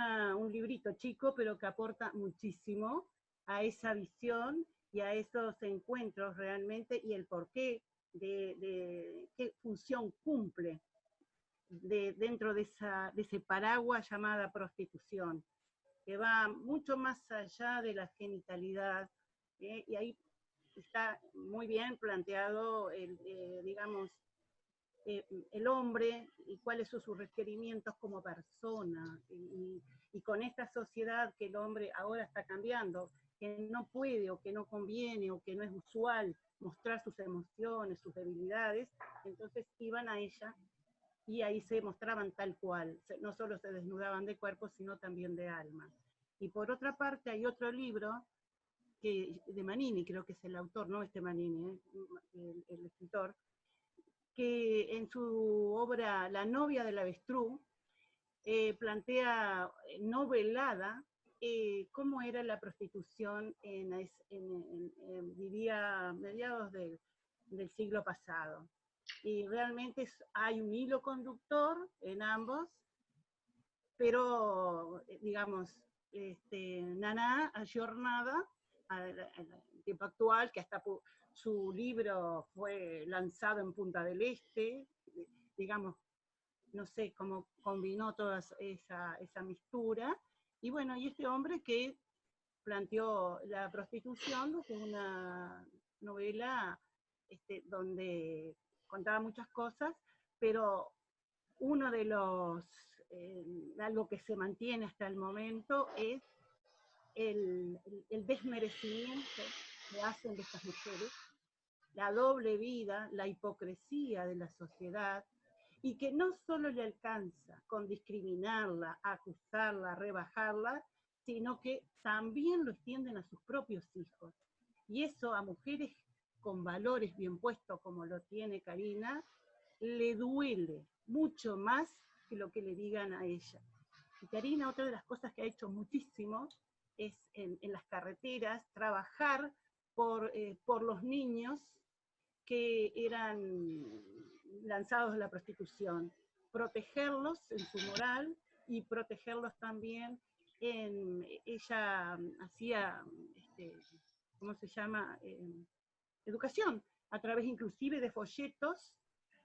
librito chico, pero que aporta muchísimo, a esa visión y a esos encuentros realmente y el porqué de qué función cumple dentro de ese paraguas llamada prostitución, que va mucho más allá de la genitalidad, y ahí está muy bien planteado, digamos, el hombre y cuáles son sus requerimientos como persona, y con esta sociedad que el hombre ahora está cambiando, que no puede o que no conviene o que no es usual mostrar sus emociones, sus debilidades, entonces iban a ella y ahí se mostraban tal cual, no solo se desnudaban de cuerpo, sino también de alma. Y por otra parte hay otro libro de Manini, creo que es el autor, no este Manini, el escritor, que en su obra La novia del avestruz plantea novelada cómo era la prostitución diría, mediados del siglo pasado. Y realmente hay un hilo conductor en ambos, pero, digamos, Naná ayornada al tiempo actual, que hasta su libro fue lanzado en Punta del Este, digamos, no sé cómo combinó toda esa mistura, y bueno, y este hombre que planteó la prostitución desde una novela donde contaba muchas cosas, pero uno de los, algo que se mantiene hasta el momento es el desmerecimiento que hacen de estas mujeres, la doble vida, la hipocresía de la sociedad, y que no solo le alcanza con discriminarla, acusarla, rebajarla, sino que también lo extienden a sus propios hijos. Y eso a mujeres con valores bien puestos como lo tiene Karina, le duele mucho más que lo que le digan a ella. Y Karina, otra de las cosas que ha hecho muchísimo es en las carreteras trabajar por los niños que eran lanzados a la prostitución, protegerlos en su moral y protegerlos también ella hacía, ¿cómo se llama? Educación, a través inclusive de folletos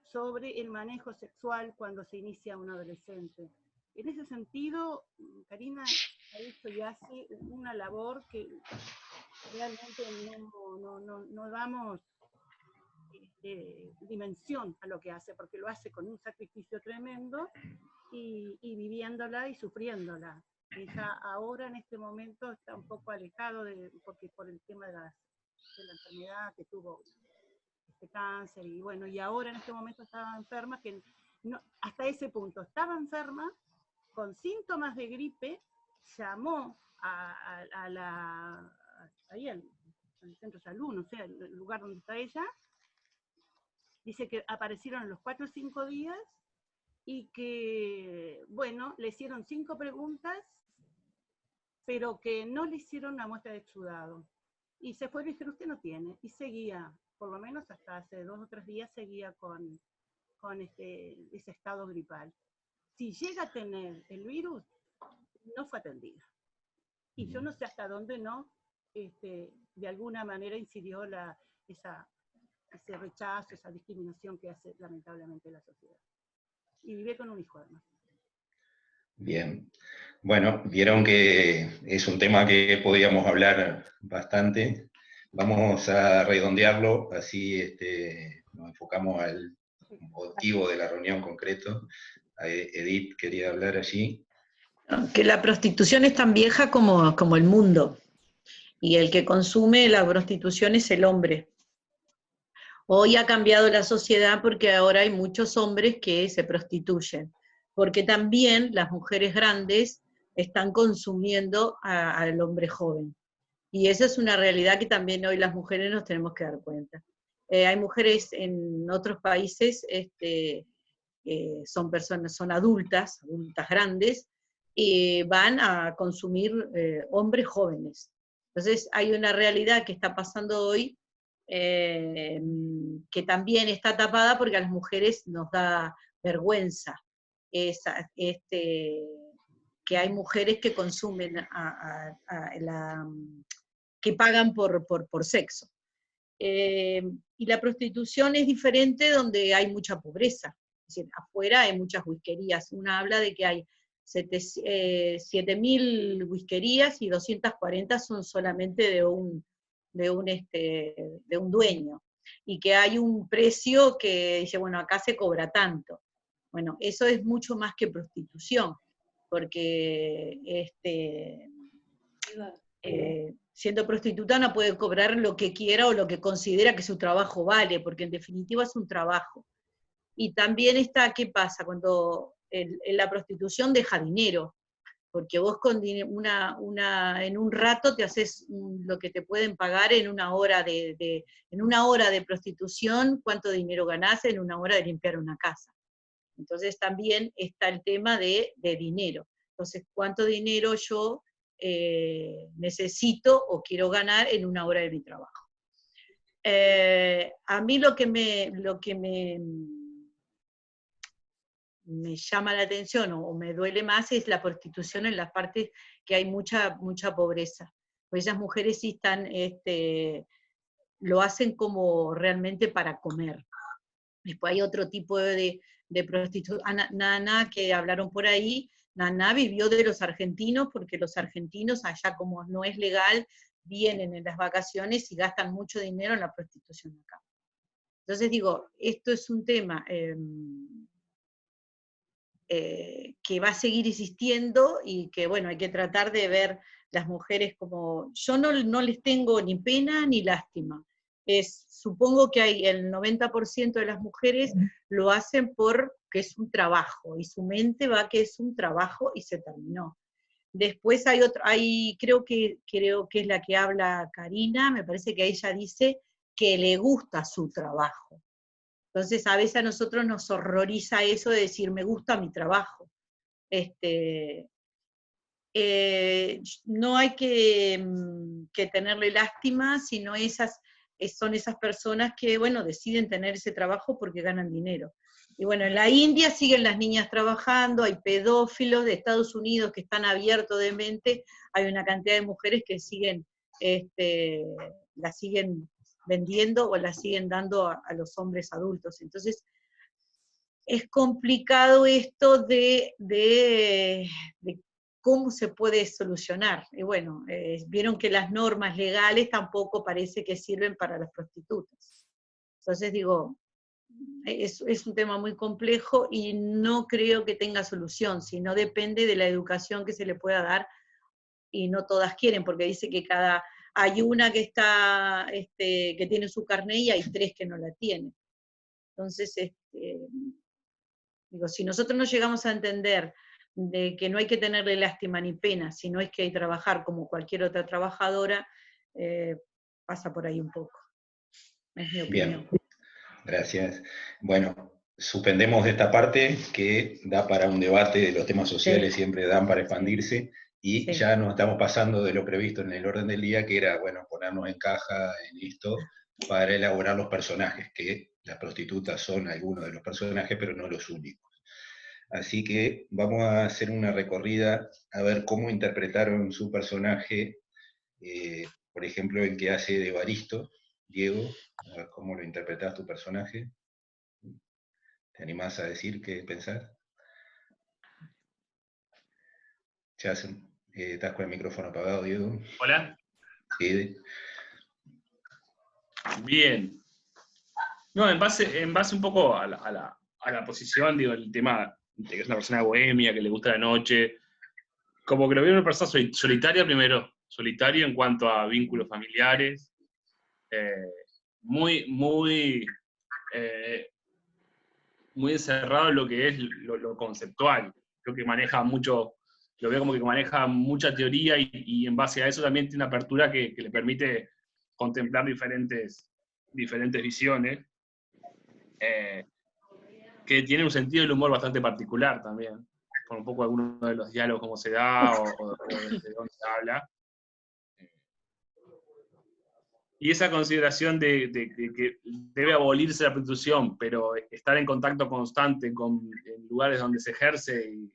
sobre el manejo sexual cuando se inicia un adolescente. En ese sentido, Karina ha hecho y hace una labor que realmente no damos dimensión a lo que hace, porque lo hace con un sacrificio tremendo y viviéndola y sufriéndola. Ella ahora en este momento está un poco alejado porque por el tema de la enfermedad que tuvo, cáncer, y bueno, y ahora en este momento estaba enferma, que no, hasta ese punto estaba enferma, con síntomas de gripe, llamó ahí al centro de salud, no sé, el lugar donde está ella, dice que aparecieron en los 4 o 5 días, y que, bueno, le hicieron 5 preguntas, pero que no le hicieron una muestra de exudado. Y se fue y dijeron, usted no tiene, y seguía, por lo menos hasta hace 2 o 3 días, seguía con ese estado gripal. Si llega a tener el virus, no fue atendida. Y yo no sé hasta dónde no, de alguna manera incidió ese rechazo, esa discriminación que hace lamentablemente la sociedad. Y vive con un hijo además. Bien. Bueno, vieron que es un tema que podíamos hablar bastante. Vamos a redondearlo, así nos enfocamos al motivo de la reunión concreto. Edith quería hablar allí. Que la prostitución es tan vieja como el mundo, y el que consume la prostitución es el hombre. Hoy ha cambiado la sociedad porque ahora hay muchos hombres que se prostituyen, porque también las mujeres grandes están consumiendo al hombre joven. Y esa es una realidad que también hoy las mujeres nos tenemos que dar cuenta. Hay mujeres en otros países son adultas grandes, y van a consumir hombres jóvenes. Entonces hay una realidad que está pasando hoy, que también está tapada porque a las mujeres nos da vergüenza, que hay mujeres que consumen que pagan por sexo. Y la prostitución es diferente donde hay mucha pobreza. Es decir, afuera hay muchas whiskerías. Una habla de que hay 7.000 whiskerías y 240 son solamente de un dueño. Y que hay un precio que dice, bueno, acá se cobra tanto. Bueno, eso es mucho más que prostitución, porque siendo prostituta no puede cobrar lo que quiera o lo que considera que su trabajo vale, porque en definitiva es un trabajo. Y también está, ¿qué pasa? Cuando en la prostitución deja dinero, porque vos en un rato te haces lo que te pueden pagar en una hora de prostitución, cuánto dinero ganás en una hora de limpiar una casa. Entonces también está el tema de dinero. Entonces, ¿cuánto dinero yo necesito o quiero ganar en una hora de mi trabajo? A mí lo que me llama la atención o me duele más es la prostitución en las partes que hay mucha pobreza. Pues esas mujeres sí están, lo hacen como realmente para comer. Después hay otro tipo de prostitución. Nana, que hablaron por ahí, Nana vivió de los argentinos, porque los argentinos allá, como no es legal, vienen en las vacaciones y gastan mucho dinero en la prostitución acá. Entonces digo, esto es un tema que va a seguir existiendo y que, bueno, hay que tratar de ver las mujeres como... Yo no les tengo ni pena ni lástima. Supongo que hay el 90% de las mujeres lo hacen porque es un trabajo, y su mente va que es un trabajo y se terminó. Después creo que es la que habla Karina, me parece que ella dice que le gusta su trabajo. Entonces a veces a nosotros nos horroriza eso de decir, me gusta mi trabajo. No hay que tenerle lástima, sino son esas personas que, bueno, deciden tener ese trabajo porque ganan dinero. Y bueno, en la India siguen las niñas trabajando, hay pedófilos de Estados Unidos que están abiertos de mente, hay una cantidad de mujeres que las siguen vendiendo o las siguen dando a los hombres adultos. Entonces, es complicado esto de cómo se puede solucionar. Y bueno, vieron que las normas legales tampoco parece que sirven para las prostitutas. Entonces digo, es un tema muy complejo y no creo que tenga solución, sino depende de la educación que se le pueda dar, y no todas quieren, porque dice que hay una que que tiene su carné y hay 3 que no la tienen. Entonces, digo, si nosotros no llegamos a entender de que no hay que tenerle lástima ni pena, sino es que hay que trabajar como cualquier otra trabajadora, pasa por ahí un poco. Es mi opinión. Bien, gracias. Bueno, suspendemos esta parte que da para un debate de los temas sociales, sí. Siempre dan para expandirse, y sí. Ya nos estamos pasando de lo previsto en el orden del día, que era, bueno, ponernos en caja en esto para elaborar los personajes, que las prostitutas son algunos de los personajes, pero no los únicos. Así que vamos a hacer una recorrida a ver cómo interpretaron su personaje, por ejemplo, el que hace de Evaristo. Diego, a ver cómo lo interpretás tu personaje. ¿Te animás a decir qué pensás? ¿Estás con el micrófono apagado, Diego? Hola. Sí. Bien. No, en base un poco a la posición, digo, el tema de que es una persona bohemia, que le gusta la noche, como que lo veo una persona solitaria primero, solitario en cuanto a vínculos familiares, muy encerrado en lo que es lo conceptual. Creo que maneja mucho, lo veo como que maneja mucha teoría y en base a eso también tiene una apertura que le permite contemplar diferentes visiones, que tiene un sentido del humor bastante particular también, con un poco algunos de los diálogos, cómo se da o desde dónde se habla. Y esa consideración de que debe abolirse la prostitución, pero estar en contacto constante en lugares donde se ejerce y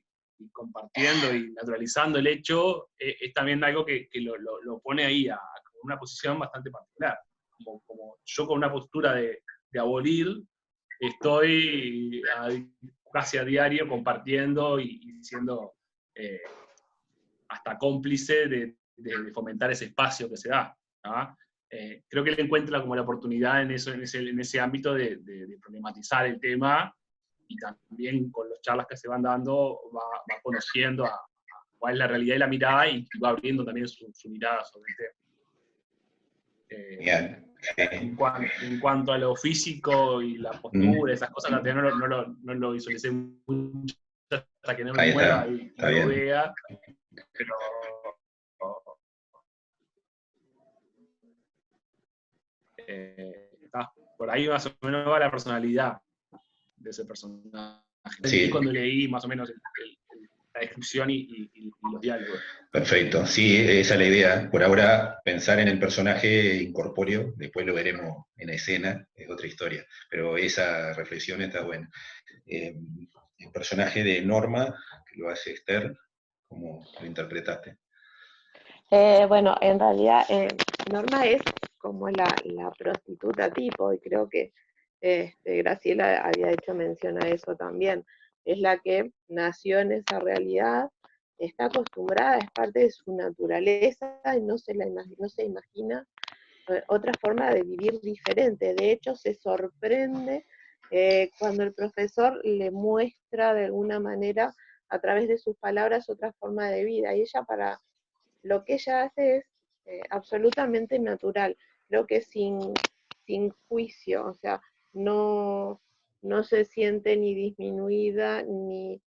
compartiendo y naturalizando el hecho, es también algo que lo pone ahí a una posición bastante particular. Como yo con una postura de abolir, estoy casi a diario compartiendo y siendo hasta cómplice de fomentar ese espacio que se da, ¿no? Creo que él encuentra como la oportunidad en ese ámbito de problematizar el tema, y también con las charlas que se van dando va conociendo cuál es la realidad y la mirada, y va abriendo también su mirada sobre el tema. Bien. En cuanto a lo físico y la postura, esas cosas, no lo visualicé mucho hasta que no me mueva y lo vea, pero por ahí más o menos va la personalidad de ese personaje. Sí. Cuando leí más o menos la descripción y los diálogos. Perfecto, sí, esa es la idea. Por ahora, pensar en el personaje incorpóreo, después lo veremos en escena, es otra historia, pero esa reflexión está buena. El personaje de Norma, que lo hace Esther, ¿cómo lo interpretaste? Bueno, en realidad Norma es como la prostituta tipo, y creo que Graciela había hecho mención a eso también. Es la que nació en esa realidad, está acostumbrada, es parte de su naturaleza, y no se imagina otra forma de vivir diferente. De hecho, se sorprende cuando el profesor le muestra de alguna manera, a través de sus palabras, otra forma de vida, y ella, para lo que ella hace, es absolutamente natural. Creo que sin juicio, o sea, no se siente ni disminuida, ni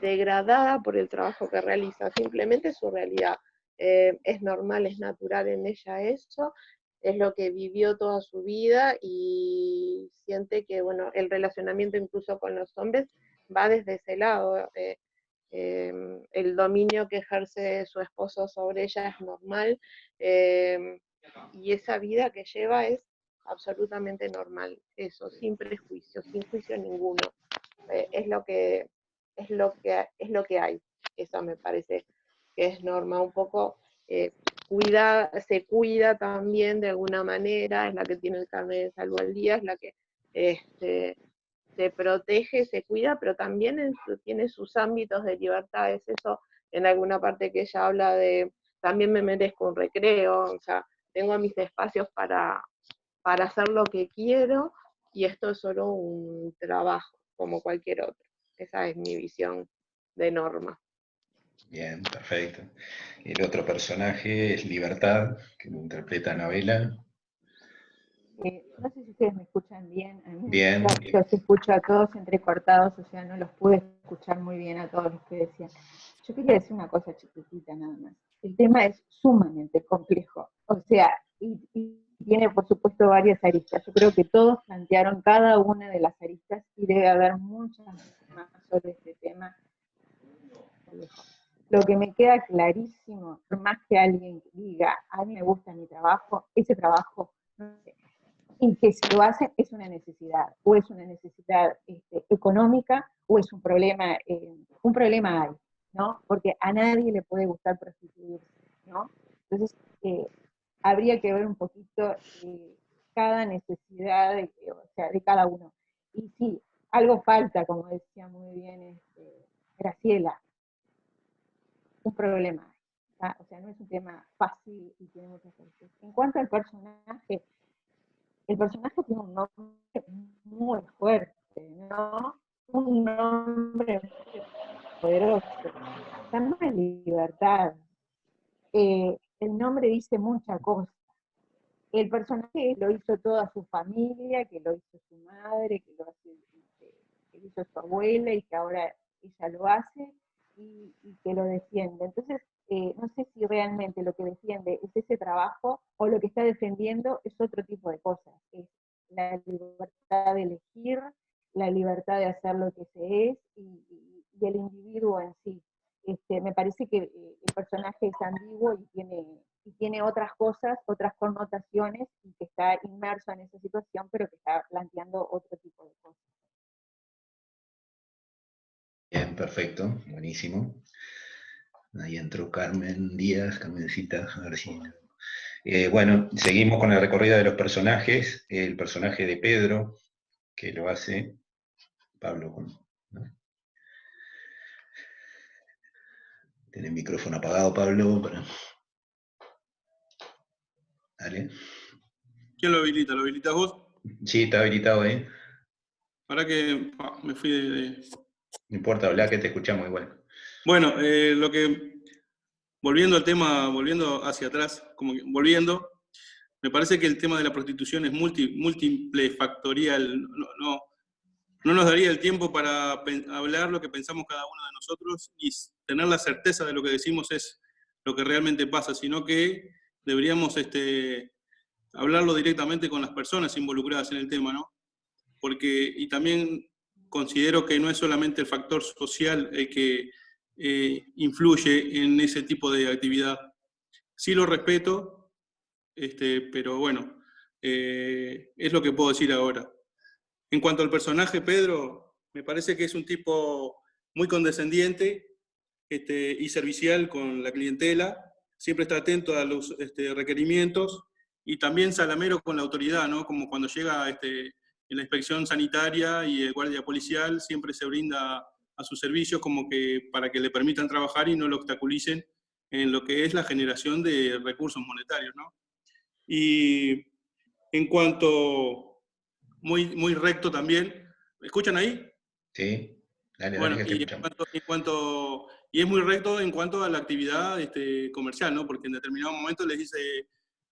degradada por el trabajo que realiza, simplemente su realidad. Es normal, es natural en ella eso, es lo que vivió toda su vida, y siente que, bueno, el relacionamiento incluso con los hombres va desde ese lado. El dominio que ejerce su esposo sobre ella es normal, y esa vida que lleva es absolutamente normal, eso, sin prejuicios, sin juicio ninguno. Es lo que hay. Eso me parece que es Norma, un poco se cuida también de alguna manera, es la que tiene el carnet de salvo al día, es la que se protege, se cuida, pero también tiene sus ámbitos de libertad. Es eso, en alguna parte que ella habla de, también me merezco un recreo, o sea, tengo mis espacios para hacer lo que quiero, y esto es solo un trabajo, como cualquier otro. Esa es mi visión de Norma. Bien, perfecto. El otro personaje es Libertad, que lo interpreta Anabela. No sé si ustedes me escuchan bien. A mí bien. Los escucho a todos entrecortados, o sea, no los pude escuchar muy bien a todos los que decían. Yo quería decir una cosa chiquitita nada más. El tema es sumamente complejo, o sea, y tiene por supuesto varias aristas. Yo creo que todos plantearon cada una de las aristas, y debe haber muchas más sobre este tema. Lo que me queda clarísimo, por más que alguien diga, a mí me gusta mi trabajo, ese trabajo, y que si lo hacen es una necesidad, o es una necesidad económica, o es un problema hay, ¿no? Porque a nadie le puede gustar prostituirse, ¿no? Entonces, habría que ver un poquito cada necesidad de cada uno. Y sí, algo falta, como decía muy bien Graciela, un problema. ¿tá? O sea, no es un tema fácil y tiene muchas cosas. En cuanto al personaje, el personaje tiene un nombre muy fuerte, ¿no? Un nombre muy poderoso. Se llama Libertad. El nombre dice mucha cosa. El personaje lo hizo toda su familia, que lo hizo su madre, que lo hizo su abuela, y que ahora ella lo hace, y que lo defiende. Entonces, no sé si realmente lo que defiende es ese trabajo, o lo que está defendiendo es otro tipo de cosas. Es la libertad de elegir, la libertad de hacer lo que se es, y el individuo en sí. Me parece que el personaje es ambiguo y tiene otras cosas, otras connotaciones, y que está inmerso en esa situación, pero que está planteando otro tipo de cosas. Bien, perfecto, buenísimo. Ahí entró Carmen Díaz, Carmencita, a ver si... bueno, seguimos con la recorrida de los personajes. El personaje de Pedro, que lo hace Pablo. ¿No? Tiene el micrófono apagado, Pablo. Dale. ¿Quién lo habilita? ¿Lo habilitas vos? Sí, está habilitado ahí. Para que me fui de... No importa, habla que te escuchamos igual. Bueno, volviendo al tema, volviendo hacia atrás, volviendo, me parece que el tema de la prostitución es múltiple factorial. No nos daría el tiempo para hablar lo que pensamos cada uno de nosotros y tener la certeza de lo que decimos es lo que realmente pasa, sino que deberíamos hablarlo directamente con las personas involucradas en el tema, ¿no? Y también considero que no es solamente el factor social el que influye en ese tipo de actividad. Sí lo respeto, pero bueno, es lo que puedo decir ahora. En cuanto al personaje, Pedro, me parece que es un tipo muy condescendiente y servicial con la clientela, siempre está atento a los requerimientos y también salamero con la autoridad, ¿no? Como cuando llega en la inspección sanitaria y el guardia policial, siempre se brinda a sus servicios como que para que le permitan trabajar y no lo obstaculicen en lo que es la generación de recursos monetarios, ¿no? Y en cuanto... Muy recto también. ¿Me escuchan ahí? Sí, dale, bueno, que te escuchamos. Y es muy recto en cuanto a la actividad comercial, ¿no? Porque en determinado momento les dice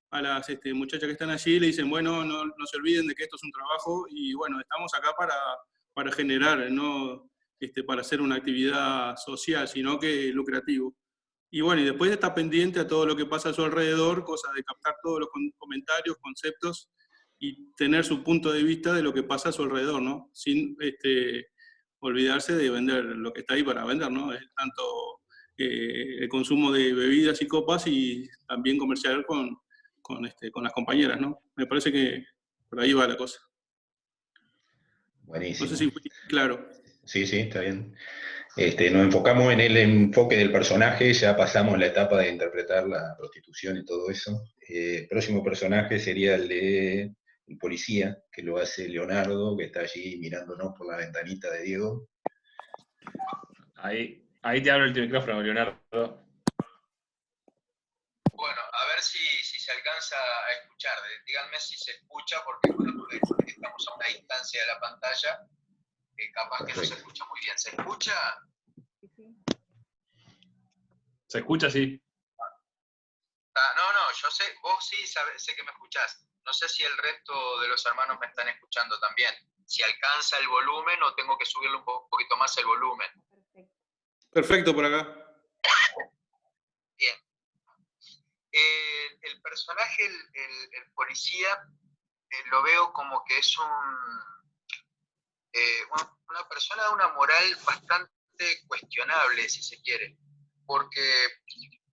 a las muchachas que están allí, le dicen, bueno, no se olviden de que esto es un trabajo y bueno, estamos acá para generar, no para hacer una actividad social, sino que lucrativo. Y bueno, y después está pendiente a todo lo que pasa a su alrededor, cosa de captar todos los comentarios, conceptos, y tener su punto de vista de lo que pasa a su alrededor, ¿no? Sin olvidarse de vender lo que está ahí para vender, ¿no? Es tanto el consumo de bebidas y copas y también comercial con las compañeras, ¿no? Me parece que por ahí va la cosa. Buenísimo. No sé si fui claro. Sí, está bien. Nos enfocamos en el enfoque del personaje, ya pasamos la etapa de interpretar la prostitución y todo eso. El próximo personaje sería el de el policía, que lo hace Leonardo, que está allí mirándonos por la ventanita de Diego. Ahí te abro el micrófono, Leonardo. Bueno, a ver si se alcanza a escuchar. Díganme si se escucha, porque estamos a una distancia de la pantalla. Capaz que no se escucha muy bien. ¿Se escucha? ¿Se escucha, sí? No, yo sé, vos sí sé que me escuchás. No sé si el resto de los hermanos me están escuchando también. Si alcanza el volumen o tengo que subirle un poquito más el volumen. Perfecto por acá. Bien. El personaje, el policía, lo veo como que es una persona de una moral bastante cuestionable, si se quiere, porque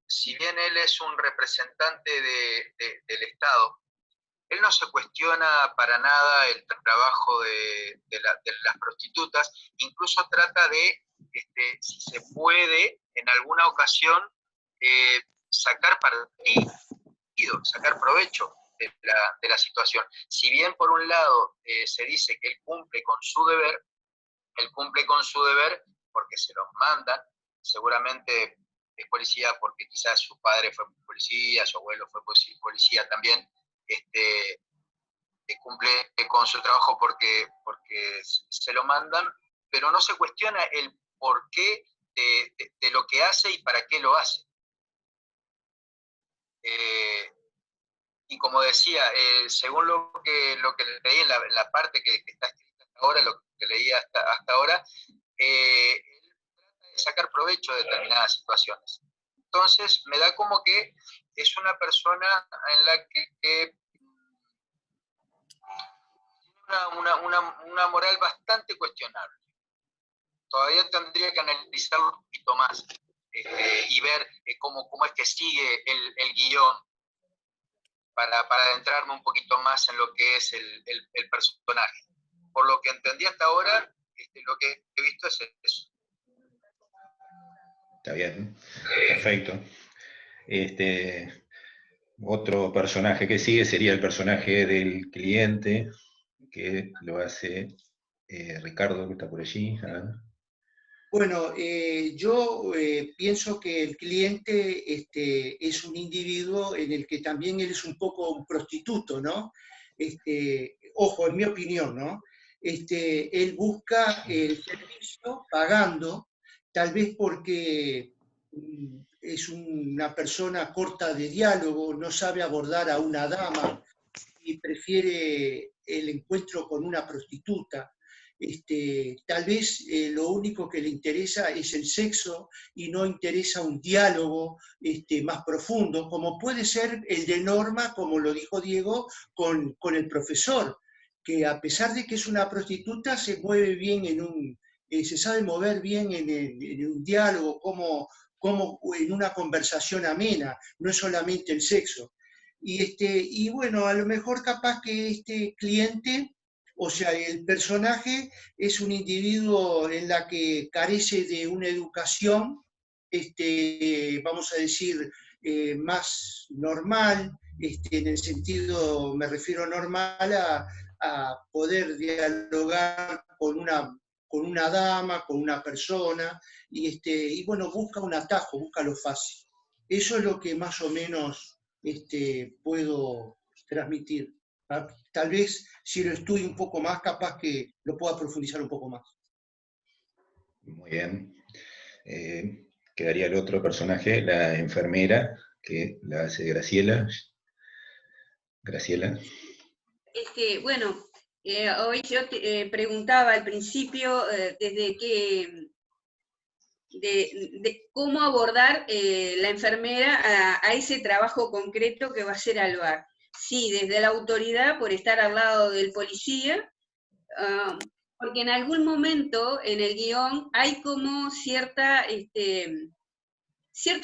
si bien él es un representante del Estado, él no se cuestiona para nada el trabajo de las prostitutas, incluso trata de, si se puede, en alguna ocasión, sacar partido, sacar provecho de la situación. Si bien por un lado se dice que él cumple con su deber porque se los mandan, seguramente es policía porque quizás su padre fue policía, su abuelo fue policía también, cumple con su trabajo porque se lo mandan, pero no se cuestiona el porqué de lo que hace y para qué lo hace. Y como decía, según lo que leí en la parte que está escrita hasta ahora, lo que leí hasta ahora, él trata de sacar provecho de determinadas situaciones. Entonces, me da como que es una persona en la que tiene una moral bastante cuestionable. Todavía tendría que analizarlo un poquito más y ver cómo es que sigue el guión para adentrarme un poquito más en lo que es el personaje. Por lo que entendí hasta ahora, lo que he visto es eso. Está bien, perfecto. Otro personaje que sigue sería el personaje del cliente, que lo hace Ricardo, que está por allí. Bueno, yo pienso que el cliente es un individuo en el que también él es un poco un prostituto, ¿no? Ojo, en mi opinión, ¿no? Él busca el servicio pagando, tal vez porque es una persona corta de diálogo, no sabe abordar a una dama y prefiere el encuentro con una prostituta. Tal vez lo único que le interesa es el sexo y no interesa un diálogo más profundo, como puede ser el de Norma, como lo dijo Diego, con el profesor, que a pesar de que es una prostituta, se mueve bien se sabe mover bien en un diálogo, como en una conversación amena, no es solamente el sexo. Y bueno, a lo mejor capaz que este cliente, o sea, el personaje es un individuo en la que carece de una educación, vamos a decir, más normal, en el sentido, me refiero normal a poder dialogar con una dama, con una persona, y bueno, busca un atajo, busca lo fácil. Eso es lo que más o menos puedo transmitir. Tal vez si lo estudio un poco más, capaz que lo pueda profundizar un poco más. Muy bien. Quedaría el otro personaje, la enfermera, que la hace Graciela. Graciela. Bueno, hoy yo te preguntaba al principio de cómo abordar la enfermera a ese trabajo concreto que va a ser al bar. Sí, desde la autoridad, por estar al lado del policía, porque en algún momento en el guión hay como cierto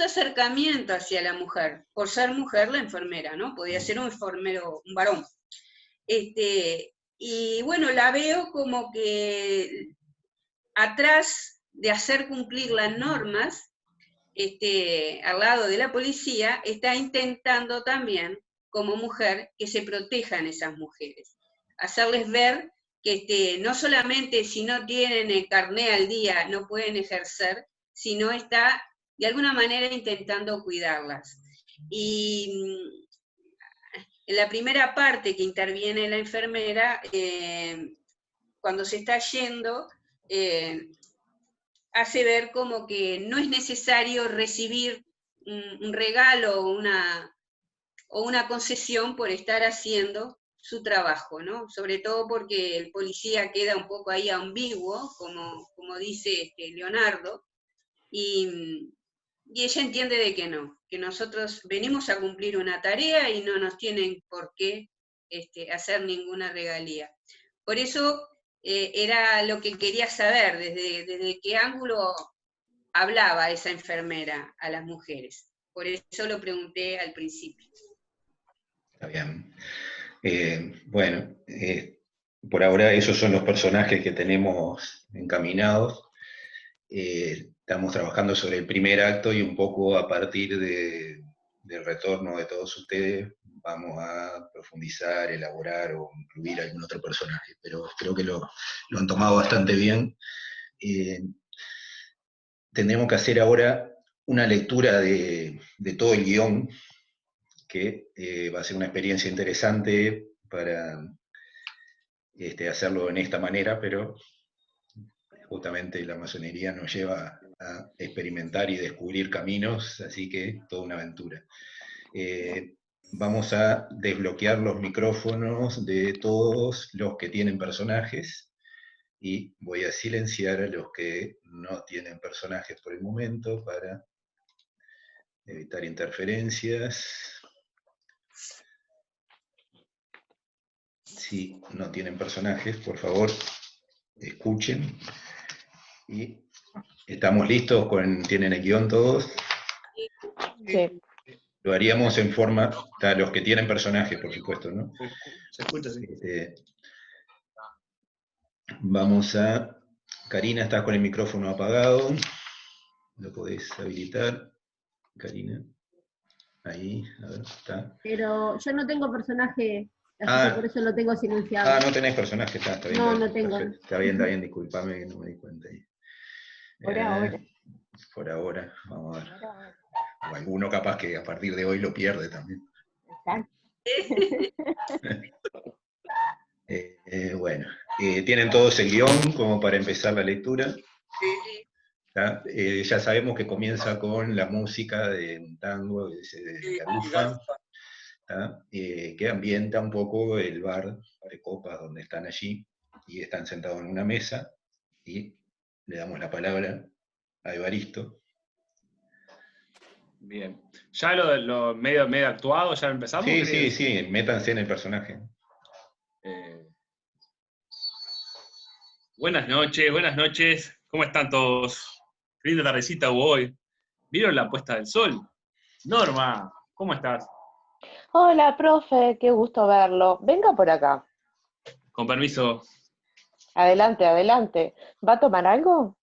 acercamiento hacia la mujer, por ser mujer la enfermera, ¿no? Podía ser un enfermero, un varón. Y bueno, la veo como que atrás de hacer cumplir las normas, al lado de la policía, está intentando también, como mujer, que se protejan esas mujeres. Hacerles ver que no solamente si no tienen el carné al día no pueden ejercer, sino está de alguna manera intentando cuidarlas. Y en la primera parte que interviene la enfermera, cuando se está yendo, hace ver como que no es necesario recibir un regalo o una concesión por estar haciendo su trabajo, ¿no? Sobre todo porque el policía queda un poco ahí ambiguo, como dice Leonardo, y ella entiende de que no, que nosotros venimos a cumplir una tarea y no nos tienen por qué hacer ninguna regalía. Por eso era lo que quería saber, desde qué ángulo hablaba esa enfermera a las mujeres. Por eso lo pregunté al principio. Está bien. Bueno, por ahora esos son los personajes que tenemos encaminados. Estamos trabajando sobre el primer acto y un poco a partir del retorno de todos ustedes vamos a profundizar, elaborar o incluir algún otro personaje, pero creo que lo han tomado bastante bien. Tendremos que hacer ahora una lectura de todo el guión, que va a ser una experiencia interesante para hacerlo en esta manera, pero justamente la masonería nos lleva a experimentar y descubrir caminos, así que toda una aventura. Vamos a desbloquear los micrófonos de todos los que tienen personajes, y voy a silenciar a los que no tienen personajes por el momento para evitar interferencias. Si no tienen personajes, por favor, escuchen. Y estamos listos, ¿tienen el guión todos? Sí. Lo haríamos en forma, los que tienen personajes, por supuesto, ¿no? Se escucha, sí. Vamos a... Karina, estás con el micrófono apagado. lo podés habilitar, Karina. Ahí, a ver, está. Pero yo no tengo personaje, así que por eso lo tengo silenciado. Ah, no tenés personaje, está bien. No, está, no tengo. Perfecto. Está bien, disculpame que no me di cuenta ahí. Por ahora. Por ahora, vamos a ver. O alguno capaz que a partir de hoy lo pierde también. Exacto. Bueno, tienen todos el guión como para empezar la lectura. Ya sabemos que comienza con la música de un tango de Garufa, que ambienta un poco el bar de copas donde están allí, y están sentados en una mesa, y le damos la palabra a Evaristo. Bien. ¿Ya lo medio actuado, ya empezamos? Sí, métanse en el personaje. Buenas noches. ¿Cómo están todos? Qué linda tardecita hubo hoy. ¿Vieron la puesta del sol? Norma, ¿cómo estás? Hola, profe, qué gusto verlo. Venga por acá. Con permiso. Adelante. ¿Va a tomar algo?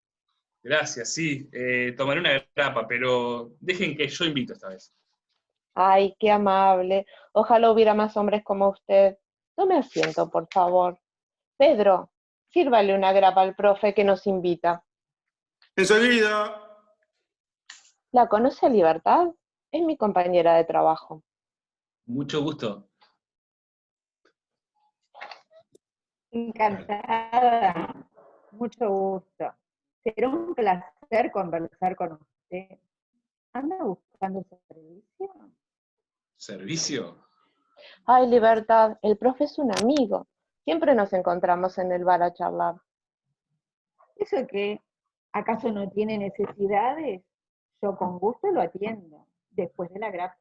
Gracias, sí. Tomaré una grapa, pero dejen que yo invito esta vez. Ay, qué amable. Ojalá hubiera más hombres como usted. Tome asiento, por favor. Pedro, sírvale una grapa al profe que nos invita. ¡Enseguida! ¿La conoce a Libertad? Es mi compañera de trabajo. Mucho gusto. Encantada. Mucho gusto. Será un placer conversar con usted. ¿Anda buscando servicio? ¿Servicio? Ay, Libertad, el profe es un amigo. Siempre nos encontramos en el bar a charlar. ¿Eso qué? ¿Acaso no tiene necesidades? Yo con gusto lo atiendo, después de la grapa.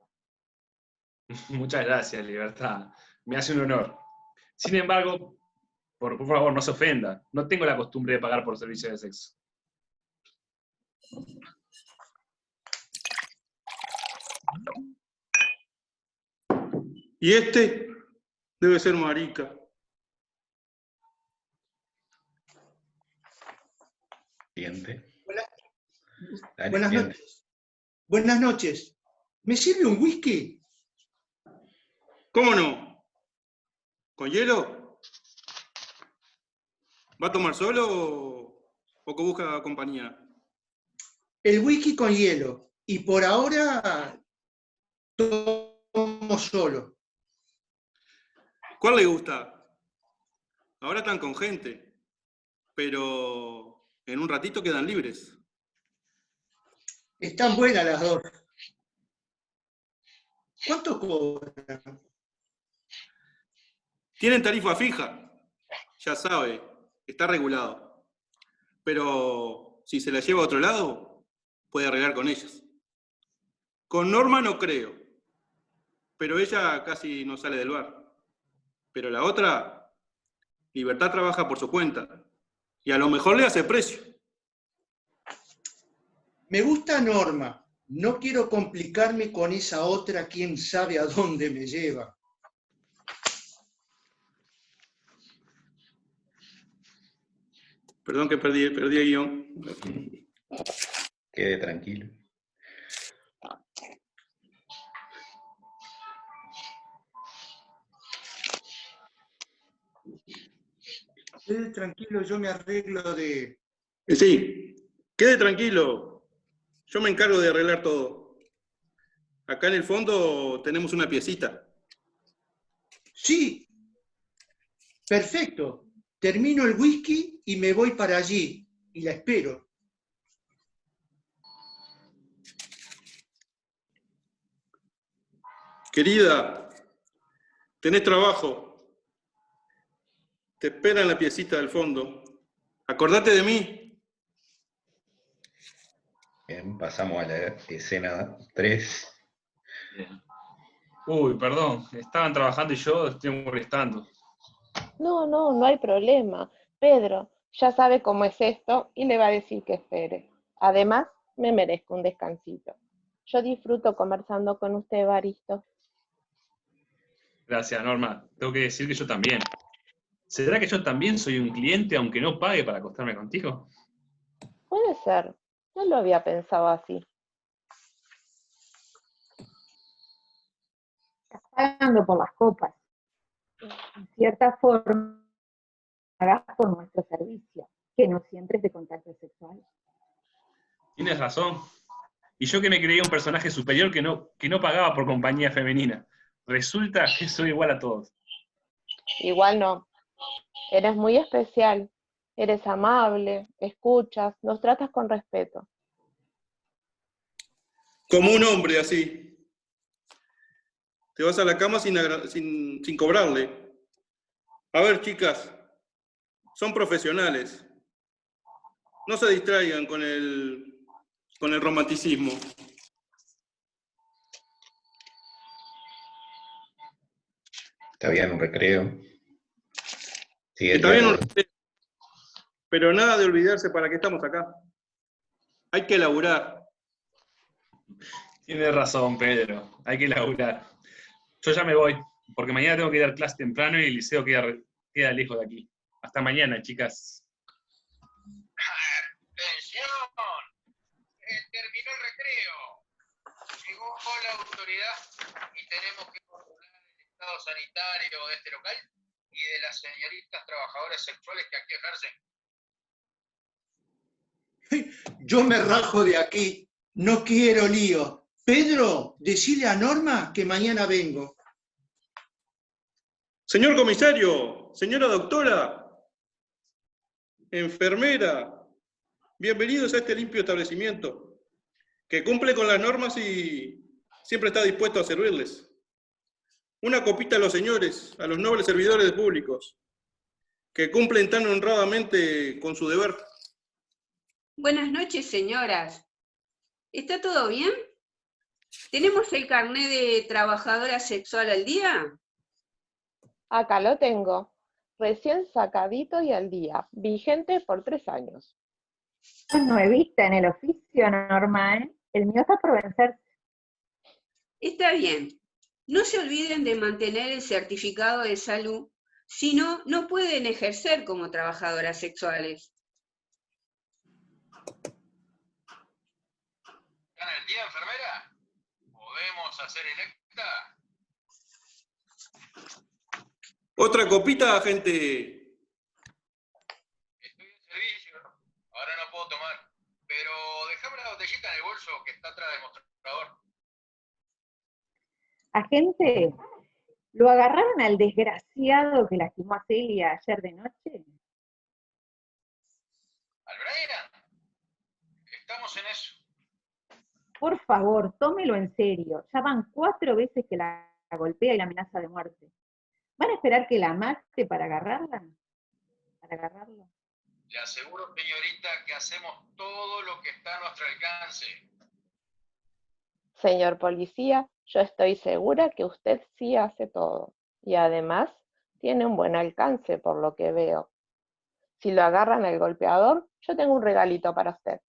Muchas gracias, Libertad. Me hace un honor. Sin embargo, por favor, no se ofenda. No tengo la costumbre de pagar por servicio de sexo. Y este debe ser marica. Siguiente. Buenas noches. Buenas noches. ¿Me sirve un whisky? ¿Cómo no? ¿Con hielo? ¿Va a tomar solo o que busca compañía? El whisky con hielo. Y por ahora tomo solo. ¿Cuál le gusta? Ahora están con gente, pero en un ratito quedan libres. Están buenas las dos. ¿Cuánto cobran? Tienen tarifa fija, ya sabe, está regulado. Pero si se la lleva a otro lado, puede arreglar con ellas. Con Norma no creo, pero ella casi no sale del bar. Pero la otra, Libertad, trabaja por su cuenta, y a lo mejor le hace precio. Me gusta Norma. No quiero complicarme con esa otra, quién sabe a dónde me lleva. Perdón que perdí el guión. Quede tranquilo. Quede tranquilo, yo me arreglo de... Sí, quede tranquilo. Yo me encargo de arreglar todo. Acá en el fondo tenemos una piecita. Sí, perfecto. Termino el whisky y me voy para allí. Y la espero. Querida, tenés trabajo. Te espera en la piecita del fondo. Acordate de mí. Bien, pasamos a la escena 3. Bien. Uy, perdón, estaban trabajando y yo estoy molestando. No hay problema. Pedro ya sabe cómo es esto y le va a decir que espere. Además, me merezco un descansito. Yo disfruto conversando con usted, Evaristo. Gracias, Norma. Tengo que decir que yo también. ¿Será que yo también soy un cliente aunque no pague para acostarme contigo? Puede ser, No lo había pensado así. Estás pagando por las copas. En cierta forma, pagás por nuestro servicio, que no siempre es de contacto sexual. Tienes razón. Y yo que me creía un personaje superior que no pagaba por compañía femenina. Resulta que soy igual a todos. Igual no. Eres muy especial. Eres amable, escuchas, nos tratas con respeto. Como un hombre, así. Te vas a la cama sin cobrarle. A ver, chicas, son profesionales. No se distraigan con el romanticismo. Está bien un recreo. Sí, Está bien un recreo. Pero nada de olvidarse para qué estamos acá. Hay que laburar. Tienes razón, Pedro. Hay que laburar. Yo ya me voy, porque mañana tengo que dar clase temprano y el liceo queda lejos de aquí. Hasta mañana, chicas. ¡Atención! Terminó el recreo. Llegó la autoridad y tenemos que controlar el estado sanitario de este local y de las señoritas trabajadoras sexuales que aquí ejercen. Yo me rajo de aquí, no quiero lío. Pedro, decile a Norma que mañana vengo. Señor comisario, señora doctora, enfermera, bienvenidos a este limpio establecimiento, que cumple con las normas y siempre está dispuesto a servirles. Una copita a los señores, a los nobles servidores públicos, que cumplen tan honradamente con su deber. Buenas noches, señoras. ¿Está todo bien? ¿Tenemos el carné de trabajadora sexual al día? Acá lo tengo. Recién sacadito y al día. Vigente por 3 años. Es nuevista en el oficio, Norma, ¿eh? El mío está por vencerse. Está bien. No se olviden de mantener el certificado de salud, si no, no pueden ejercer como trabajadoras sexuales. ¿Gana el día, enfermera? ¿Podemos hacer electa? Otra copita, gente. Estoy en servicio. Ahora no puedo tomar. Pero déjame la botellita en el bolso que está atrás del mostrador. Agente, ¿lo agarraron al desgraciado que lastimó a Celia ayer de noche? ¿Al Brian? Estamos en eso. Por favor, tómelo en serio. Ya van 4 veces que la golpea y la amenaza de muerte. ¿Van a esperar que la mate para agarrarla? ¿Para agarrarlo? Le aseguro, señorita, que hacemos todo lo que está a nuestro alcance. Señor policía, yo estoy segura que usted sí hace todo. Y además, tiene un buen alcance por lo que veo. Si lo agarran al golpeador, yo tengo un regalito para usted.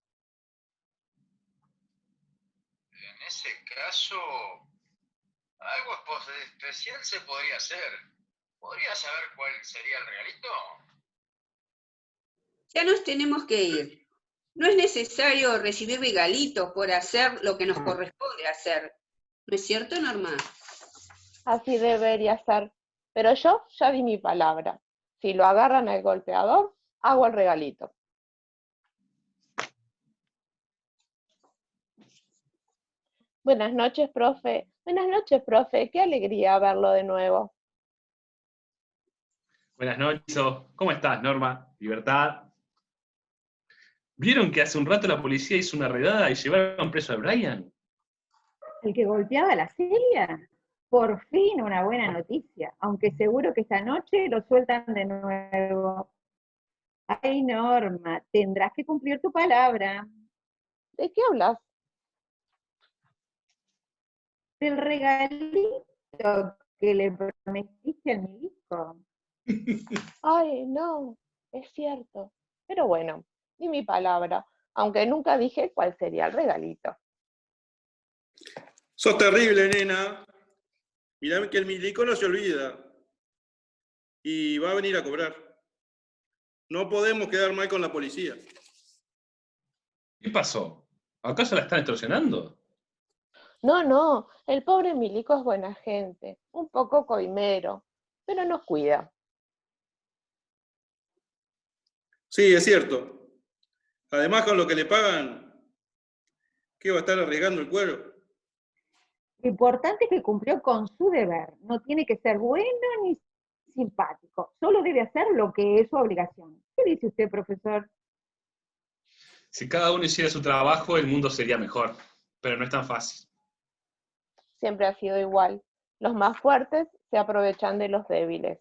En ese caso, algo especial se podría hacer. ¿Podría saber cuál sería el regalito? Ya nos tenemos que ir. No es necesario recibir regalitos por hacer lo que nos corresponde hacer. ¿No es cierto, Norma? Así debería ser. Pero yo ya di mi palabra. Si lo agarran al golpeador, hago el regalito. Buenas noches, profe. Buenas noches, profe. Qué alegría verlo de nuevo. Buenas noches. ¿Cómo estás, Norma? Libertad. ¿Vieron que hace un rato la policía hizo una redada y llevaron preso a Brian? ¿El que golpeaba a la Celia? Por fin una buena noticia, aunque seguro que esta noche lo sueltan de nuevo. Ay, Norma, tendrás que cumplir tu palabra. ¿De qué hablas? Del regalito que le prometiste al milico. Ay, no, es cierto. Pero bueno, di mi palabra, aunque nunca dije cuál sería el regalito. Sos terrible, nena. Mirá que el milico no se olvida. Y va a venir a cobrar. No podemos quedar mal con la policía. ¿Qué pasó? ¿Acaso la están extorsionando? No, no, el pobre Milico es buena gente, un poco coimero, pero nos cuida. Sí, es cierto. Además, con lo que le pagan, ¿qué va a estar arriesgando el cuero? Lo importante es que cumplió con su deber. No tiene que ser bueno ni simpático. Solo debe hacer lo que es su obligación. ¿Qué dice usted, profesor? Si cada uno hiciera su trabajo, el mundo sería mejor. Pero no es tan fácil. Siempre ha sido igual. Los más fuertes se aprovechan de los débiles.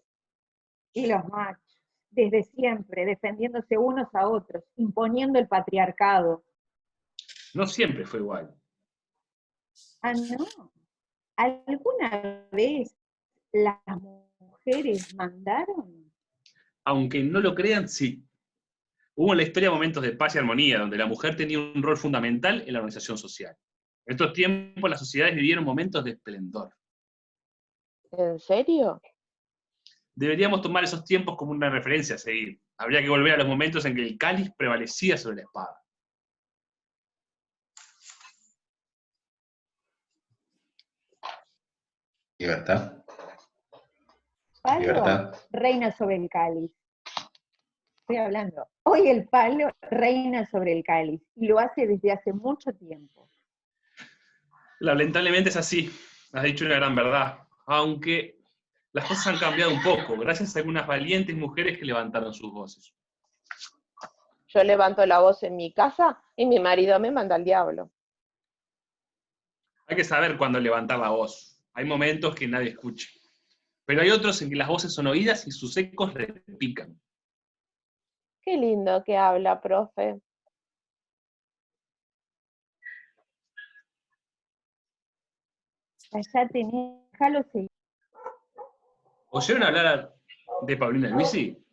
Y los machos, desde siempre, defendiéndose unos a otros, imponiendo el patriarcado. No siempre fue igual. Ah, no. ¿Alguna vez las mujeres mandaron? Aunque no lo crean, sí. Hubo en la historia momentos de paz y armonía, donde la mujer tenía un rol fundamental en la organización social. En estos tiempos las sociedades vivieron momentos de esplendor. ¿En serio? Deberíamos tomar esos tiempos como una referencia a seguir. Habría que volver a los momentos en que el cáliz prevalecía sobre la espada. Libertad. Palo Libertad. reina sobre el cáliz. Estoy hablando. Hoy el palo reina sobre el cáliz, y lo hace desde hace mucho tiempo. Lamentablemente es así. Has dicho una gran verdad. Aunque las cosas han cambiado un poco, gracias a algunas valientes mujeres que levantaron sus voces. Yo levanto la voz en mi casa y mi marido me manda al diablo. Hay que saber cuándo levantar la voz. Hay momentos que nadie escucha. Pero hay otros en que las voces son oídas y sus ecos repican. Qué lindo que habla, profe. Allá tenés, déjalo seguir. ¿Oyeron hablar de Paulina Luisi?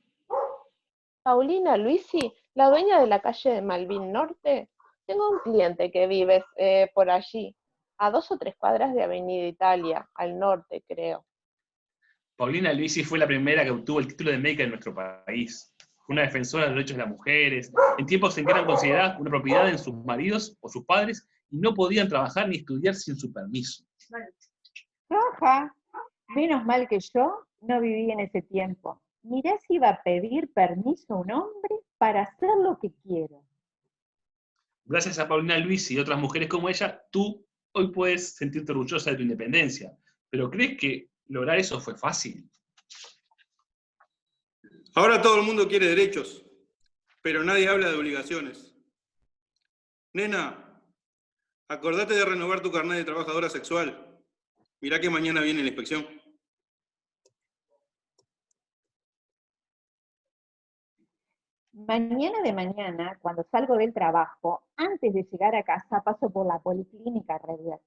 Paulina Luisi, la dueña de la calle de Malvin Norte. Tengo un cliente que vive por allí, a 2 o 3 cuadras de Avenida Italia, al norte, creo. Paulina Luisi fue la primera que obtuvo el título de médica en nuestro país. Fue una defensora de los derechos de las mujeres, en tiempos en que eran consideradas una propiedad en sus maridos o sus padres y no podían trabajar ni estudiar sin su permiso. Jaja, menos mal que yo no viví en ese tiempo. Mirá si iba a pedir permiso a un hombre para hacer lo que quiero. Gracias a Paulina Luisi y otras mujeres como ella, tú hoy puedes sentirte orgullosa de tu independencia. ¿Pero crees que lograr eso fue fácil? Ahora todo el mundo quiere derechos, pero nadie habla de obligaciones. Nena, acordate de renovar tu carnet de trabajadora sexual. Mirá que mañana viene la inspección. Mañana de mañana, cuando salgo del trabajo, antes de llegar a casa, paso por la policlínica a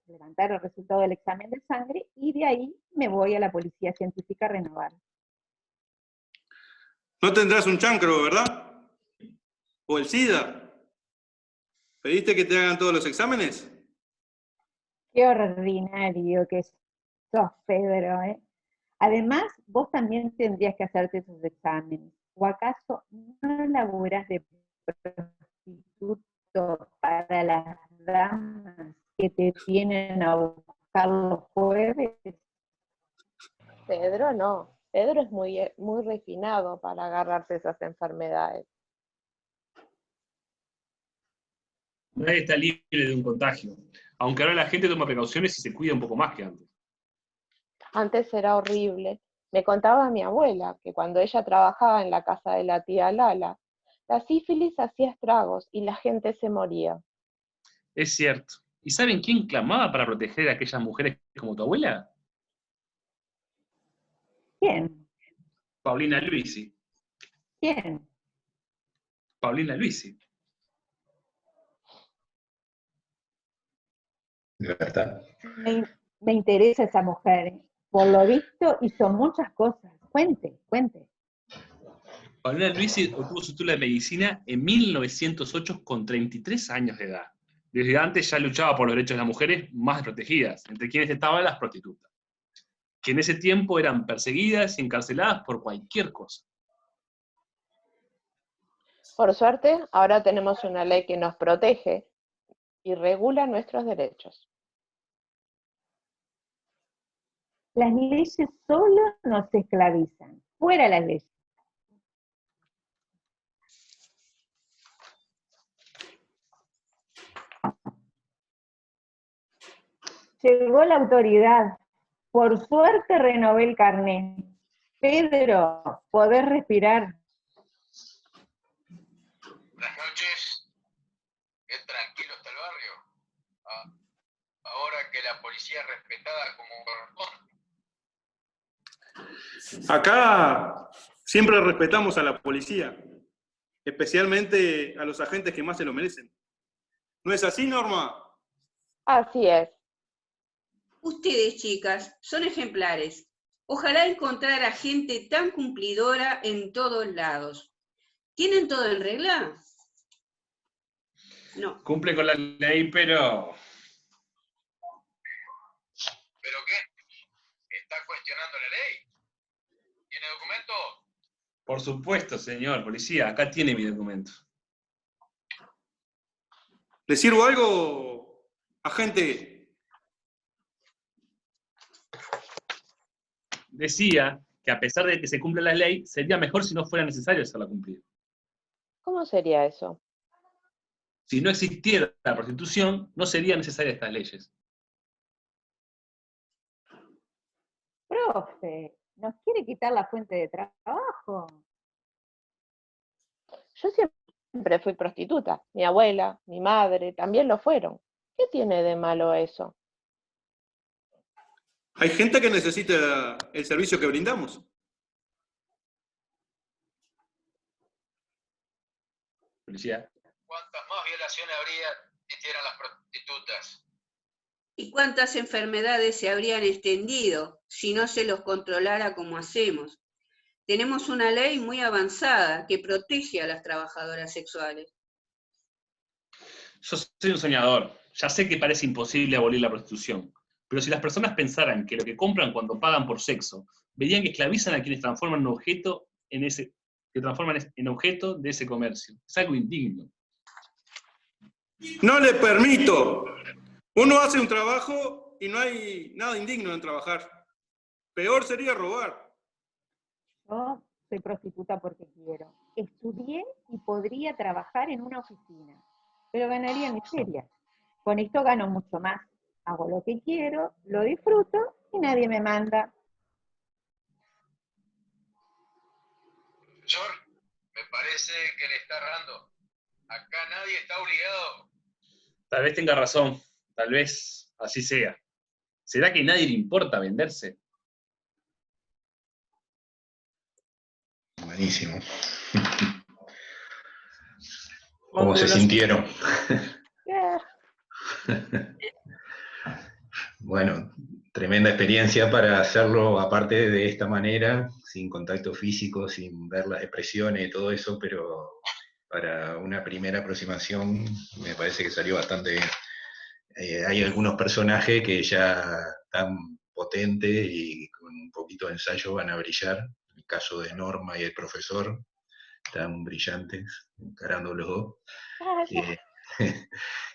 levantar el resultado del examen de sangre y de ahí me voy a la policía científica a renovar. No tendrás un chancro, ¿verdad? ¿O el SIDA? ¿Pediste que te hagan todos los exámenes? Qué ordinario que sos, Pedro, ¿eh? Además, vos también tendrías que hacerte esos exámenes. ¿O acaso no laburás de prostituto para las damas que te vienen a buscar los jueves? Pedro no. Pedro es muy refinado para agarrarse esas enfermedades. Nadie está libre de un contagio, aunque ahora la gente toma precauciones y se cuida un poco más que antes. Antes era horrible. Me contaba mi abuela que cuando ella trabajaba en la casa de la tía Lala, la sífilis hacía estragos y la gente se moría. Es cierto. ¿Y saben quién clamaba para proteger a aquellas mujeres como tu abuela? ¿Quién? Paulina Luisi. ¿Quién? Paulina Luisi. Libertad. Me interesa esa mujer. Por lo visto hizo muchas cosas. Cuente. Paulina Luisi obtuvo su título de medicina en 1908 con 33 años de edad. Desde antes ya luchaba por los derechos de las mujeres más desprotegidas, entre quienes estaban las prostitutas, que en ese tiempo eran perseguidas y encarceladas por cualquier cosa. Por suerte, ahora tenemos una ley que nos protege y regula nuestros derechos. Las leyes solo nos esclavizan. Fuera las leyes. Llegó la autoridad. Por suerte renové el carnet. Pedro, ¿podés respirar? Buenas noches. Qué tranquilo está el barrio. Ahora que la policía es respetada como corresponde. Acá siempre respetamos a la policía, especialmente a los agentes que más se lo merecen. ¿No es así, Norma? Así es. Ustedes, chicas, son ejemplares. Ojalá encontrar a gente tan cumplidora en todos lados. ¿Tienen todo en regla? No. Cumple con la ley, pero... ¿Pero qué? ¿Está cuestionando la ley? ¿Tiene documento? Por supuesto, señor policía, acá tiene mi documento. ¿Le sirvo algo, agente? Decía que a pesar de que se cumpla la ley, sería mejor si no fuera necesario hacerla cumplir. ¿Cómo sería eso? Si no existiera la prostitución, no serían necesarias estas leyes. Profe, ¿nos quiere quitar la fuente de trabajo? Yo siempre fui prostituta. Mi abuela, mi madre, también lo fueron. ¿Qué tiene de malo eso? Hay gente que necesita el servicio que brindamos. Policía. ¿Cuántas más violaciones habría si existieran las prostitutas? ¿Y cuántas enfermedades se habrían extendido si no se los controlara como hacemos? Tenemos una ley muy avanzada que protege a las trabajadoras sexuales. Yo soy un soñador. Ya sé que parece imposible abolir la prostitución. Pero si las personas pensaran que lo que compran cuando pagan por sexo, verían que esclavizan a quienes transforman en objeto en objeto de ese comercio. Es algo indigno. ¡No le permito! Uno hace un trabajo y no hay nada indigno en trabajar. Peor sería robar. Yo soy prostituta porque quiero. Estudié y podría trabajar en una oficina, pero ganaría miseria. Con esto gano mucho más. Hago lo que quiero, lo disfruto y nadie me manda. Profesor, me parece que le está errando. Acá nadie está obligado. Tal vez tenga razón. Tal vez así sea. ¿Será que a nadie le importa venderse? Buenísimo. ¿Cómo se sintieron? Bueno, tremenda experiencia para hacerlo, aparte de esta manera, sin contacto físico, sin ver las expresiones y todo eso, pero para una primera aproximación me parece que salió bastante bien. Hay algunos personajes que ya están potentes y con un poquito de ensayo van a brillar. El caso de Norma y el profesor están brillantes, encarando los dos.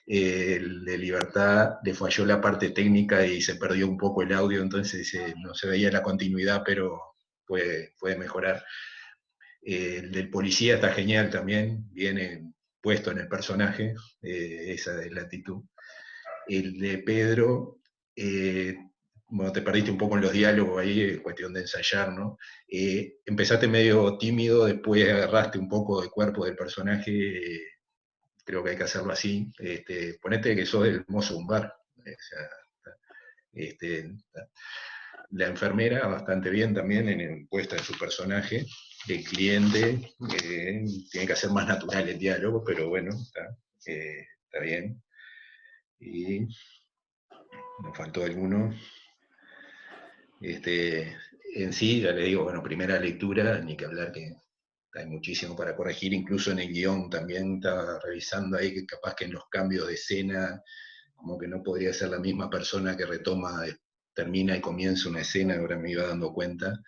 El de Libertad le falló la parte técnica y se perdió un poco el audio, entonces no se veía la continuidad, pero puede mejorar. El del policía está genial también, viene puesto en el personaje, esa es la actitud. El de Pedro, bueno, te perdiste un poco en los diálogos ahí, es cuestión de ensayar, ¿no? Empezaste medio tímido, después agarraste un poco de cuerpo del personaje, creo que hay que hacerlo así. Ponete que sos el mozo de un bar. La enfermera, bastante bien también puesta en su personaje. El cliente, tiene que hacer más natural el diálogo, pero bueno, está bien. Y nos faltó alguno. En sí, ya le digo, bueno, primera lectura, ni que hablar que hay muchísimo para corregir, incluso en el guión también estaba revisando ahí que capaz que en los cambios de escena, como que no podría ser la misma persona que retoma, termina y comienza una escena, ahora me iba dando cuenta,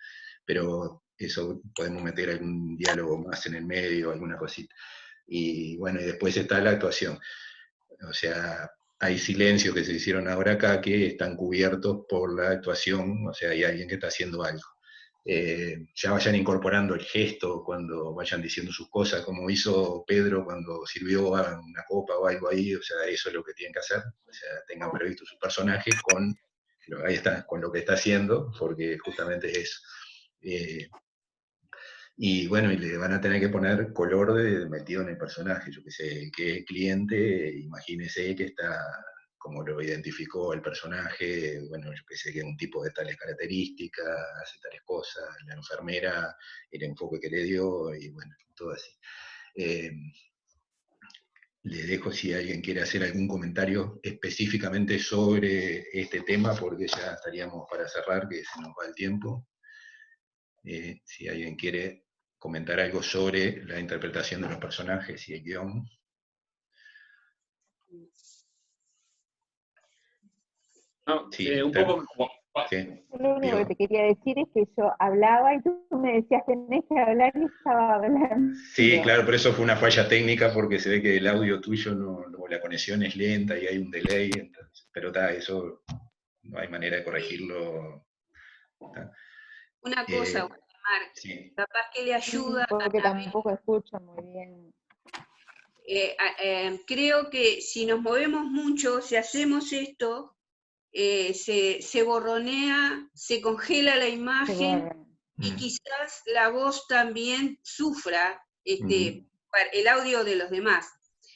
pero eso podemos meter algún diálogo más en el medio, alguna cosita. Y bueno, y después está la actuación. O sea, hay silencios que se hicieron ahora acá que están cubiertos por la actuación, o sea, hay alguien que está haciendo algo. Ya vayan incorporando el gesto cuando vayan diciendo sus cosas, como hizo Pedro cuando sirvió una copa o algo ahí, o sea, eso es lo que tienen que hacer, o sea, tengan previsto sus personajes ahí está, con lo que está haciendo, porque justamente es eso. Y bueno, y le van a tener que poner color metido en el personaje, yo que sé, que el cliente, imagínese que está, como lo identificó el personaje, bueno, yo que sé, que es un tipo de tales características, hace tales cosas, la enfermera, el enfoque que le dio, y bueno, todo así. Le dejo si alguien quiere hacer algún comentario específicamente sobre este tema, porque ya estaríamos para cerrar, que se nos va el tiempo. Si alguien quiere comentar algo sobre la interpretación de los personajes y el guión. No, sí, un poco como... Sí. Lo único que te quería decir es que yo hablaba y tú me decías tenés que hablar y estaba hablando. Sí, claro, pero eso fue una falla técnica porque se ve que el audio tuyo, la conexión es lenta y hay un delay, entonces, pero eso no hay manera de corregirlo. Una cosa, Marc, sí. capaz que le ayuda porque tampoco escucho muy bien. Creo que si nos movemos mucho, si hacemos esto, se borronea, se congela la imagen y quizás la voz también sufra el audio de los demás.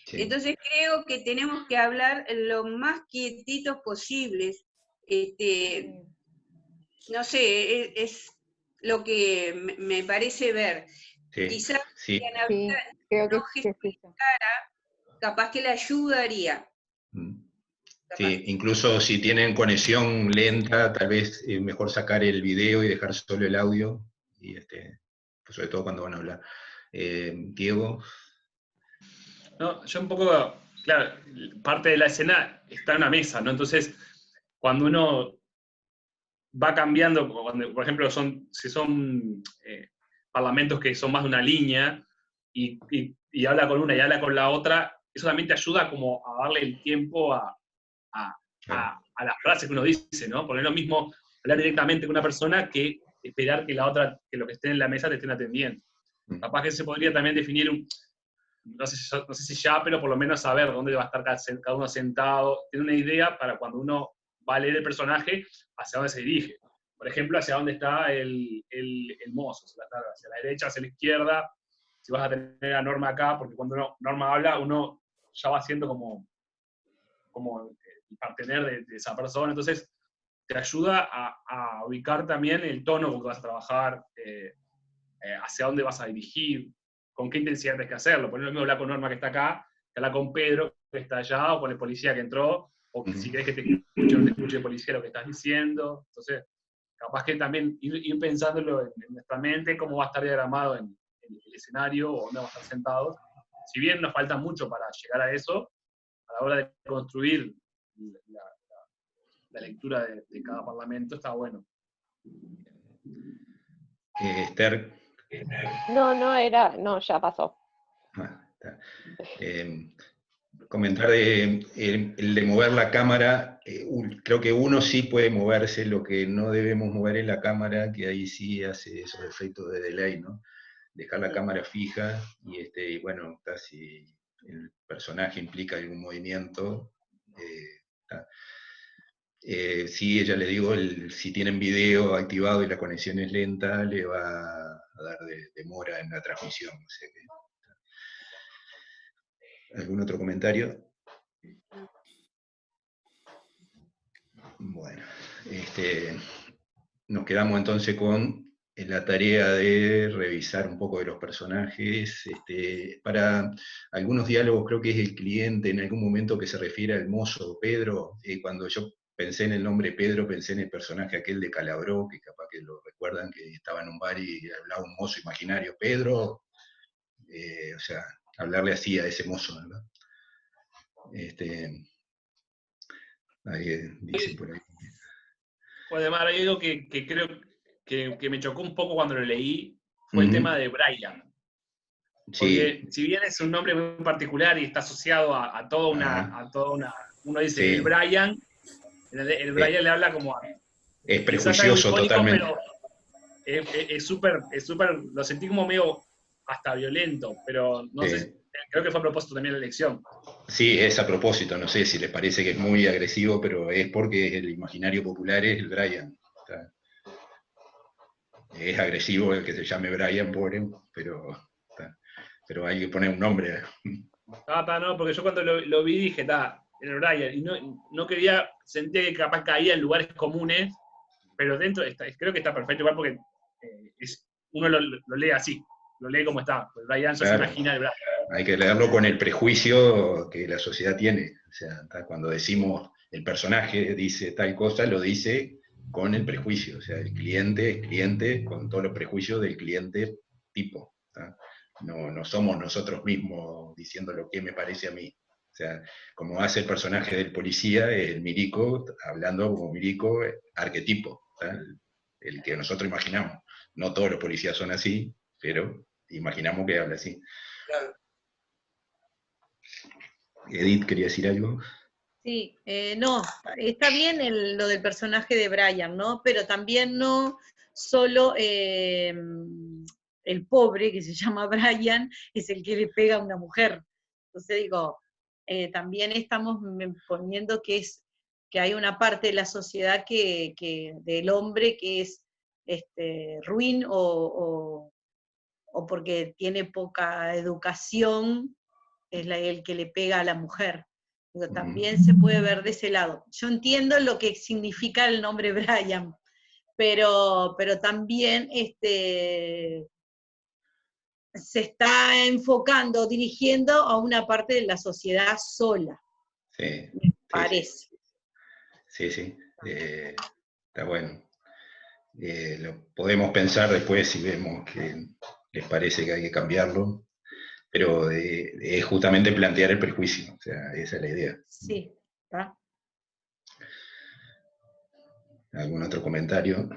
Sí. Entonces creo que tenemos que hablar lo más quietitos posibles. No sé, es lo que me parece ver. Sí. Quizás sí. Creo que capaz que le ayudaría. Sí, incluso si tienen conexión lenta, tal vez es mejor sacar el video y dejar solo el audio, y pues sobre todo cuando van a hablar. Diego. No, yo un poco, claro, parte de la escena está en una mesa, ¿no? Entonces, cuando uno va cambiando, cuando, por ejemplo, si son parlamentos que son más de una línea, y habla con una y habla con la otra, eso también te ayuda como a darle el tiempo a las frases que uno dice, ¿no? Porque no es lo mismo hablar directamente con una persona que esperar que la otra, que lo que esté en la mesa te estén atendiendo. Capaz que se podría también definir, no sé si ya, pero por lo menos saber dónde va a estar cada uno sentado, tener una idea para cuando uno va a leer el personaje, hacia dónde se dirige. Por ejemplo, hacia dónde está el mozo, hacia la derecha, hacia la izquierda, si vas a tener a Norma acá, porque cuando Norma habla, uno ya va siendo como partener de esa persona, entonces te ayuda a ubicar también el tono con que vas a trabajar, hacia dónde vas a dirigir, con qué intensidad tienes que hacerlo. Por ejemplo, hablar con Norma que está acá, que habla con Pedro que está allá, o con el policía que entró, o si querés que te escuche o no te escuche el policía lo que estás diciendo. Entonces, capaz que también ir pensándolo en nuestra mente, cómo va a estar diagramado en el escenario, o dónde vamos a estar sentados. Si bien nos falta mucho para llegar a eso, a la hora de construir la lectura de cada parlamento, está bueno. Esther. No, ya pasó. Comentar el de mover la cámara, creo que uno sí puede moverse, lo que no debemos mover es la cámara, que ahí sí hace esos efectos de delay, ¿no? Dejar la cámara fija y bueno, si el personaje implica algún movimiento, sí, ella le digo, si tienen video activado y la conexión es lenta, le va a dar demora en la transmisión. O sea que, ¿algún otro comentario? Bueno, nos quedamos entonces con la tarea de revisar un poco de los personajes. Para algunos diálogos creo que es el cliente en algún momento que se refiere al mozo Pedro. Cuando yo pensé en el nombre Pedro, pensé en el personaje aquel de Calabró, que capaz que lo recuerdan, que estaba en un bar y hablaba un mozo imaginario, Pedro, o sea, hablarle así a ese mozo, ¿verdad? Ahí dice por ahí. Además, hay algo que creo que me chocó un poco cuando lo leí, fue el tema de Brian. Porque si bien es un nombre muy particular y está asociado a toda una, uno dice el Brian, el Brian le habla como a... Es prejuicioso icónico, totalmente. Pero es súper, lo sentí como medio hasta violento, pero no sé, creo que fue a propósito también de la elección. Sí, es a propósito, no sé si les parece que es muy agresivo, pero es porque el imaginario popular es el Brian. Es agresivo el que se llame Brian, pobre, pero hay que poner un nombre. No, porque yo cuando lo vi dije, era Brian, y no quería, sentía que capaz caía en lugares comunes, pero dentro, creo que está perfecto igual porque uno lo lee así, lo lee como está, el Brian ya se imagina el Brian. Hay que leerlo con el prejuicio que la sociedad tiene. O sea, cuando decimos el personaje dice tal cosa, lo dice con el prejuicio. O sea, el cliente es cliente con todos los prejuicios del cliente tipo. No somos nosotros mismos diciendo lo que me parece a mí. O sea, como hace el personaje del policía, el milico, hablando como milico, arquetipo, el que nosotros imaginamos. No todos los policías son así, pero imaginamos que habla así. Claro. Edith, ¿quería decir algo? Sí, no, está bien lo del personaje de Brian, ¿no? Pero también no solo el pobre, que se llama Brian, es el que le pega a una mujer. Entonces digo, también estamos poniendo que hay una parte de la sociedad del hombre que es ruin o porque tiene poca educación, es el que le pega a la mujer. Digo, también se puede ver de ese lado. Yo entiendo lo que significa el nombre Brian, pero también se está enfocando, dirigiendo a una parte de la sociedad sola, me parece. Sí. Está bueno. Lo podemos pensar después si vemos que les parece que hay que cambiarlo, pero es justamente plantear el prejuicio, o sea, esa es la idea. Sí, ¿está? ¿Algún otro comentario?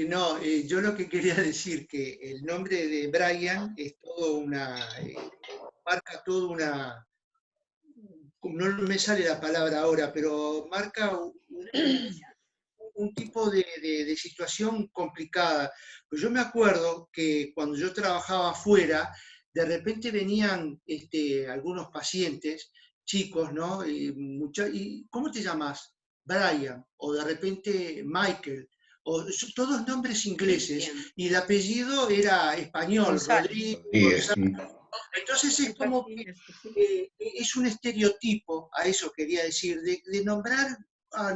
No, yo lo que quería decir que el nombre de Brian es todo marca toda una, no me sale la palabra ahora, pero marca un tipo de situación complicada. Pues yo me acuerdo que cuando yo trabajaba afuera, de repente venían algunos pacientes, chicos, ¿no? ¿Y cómo te llamas? Brian, o de repente Michael, o todos nombres ingleses, y el apellido era español, Rodríguez, González. Entonces es como que es un estereotipo, a eso quería decir, de nombrar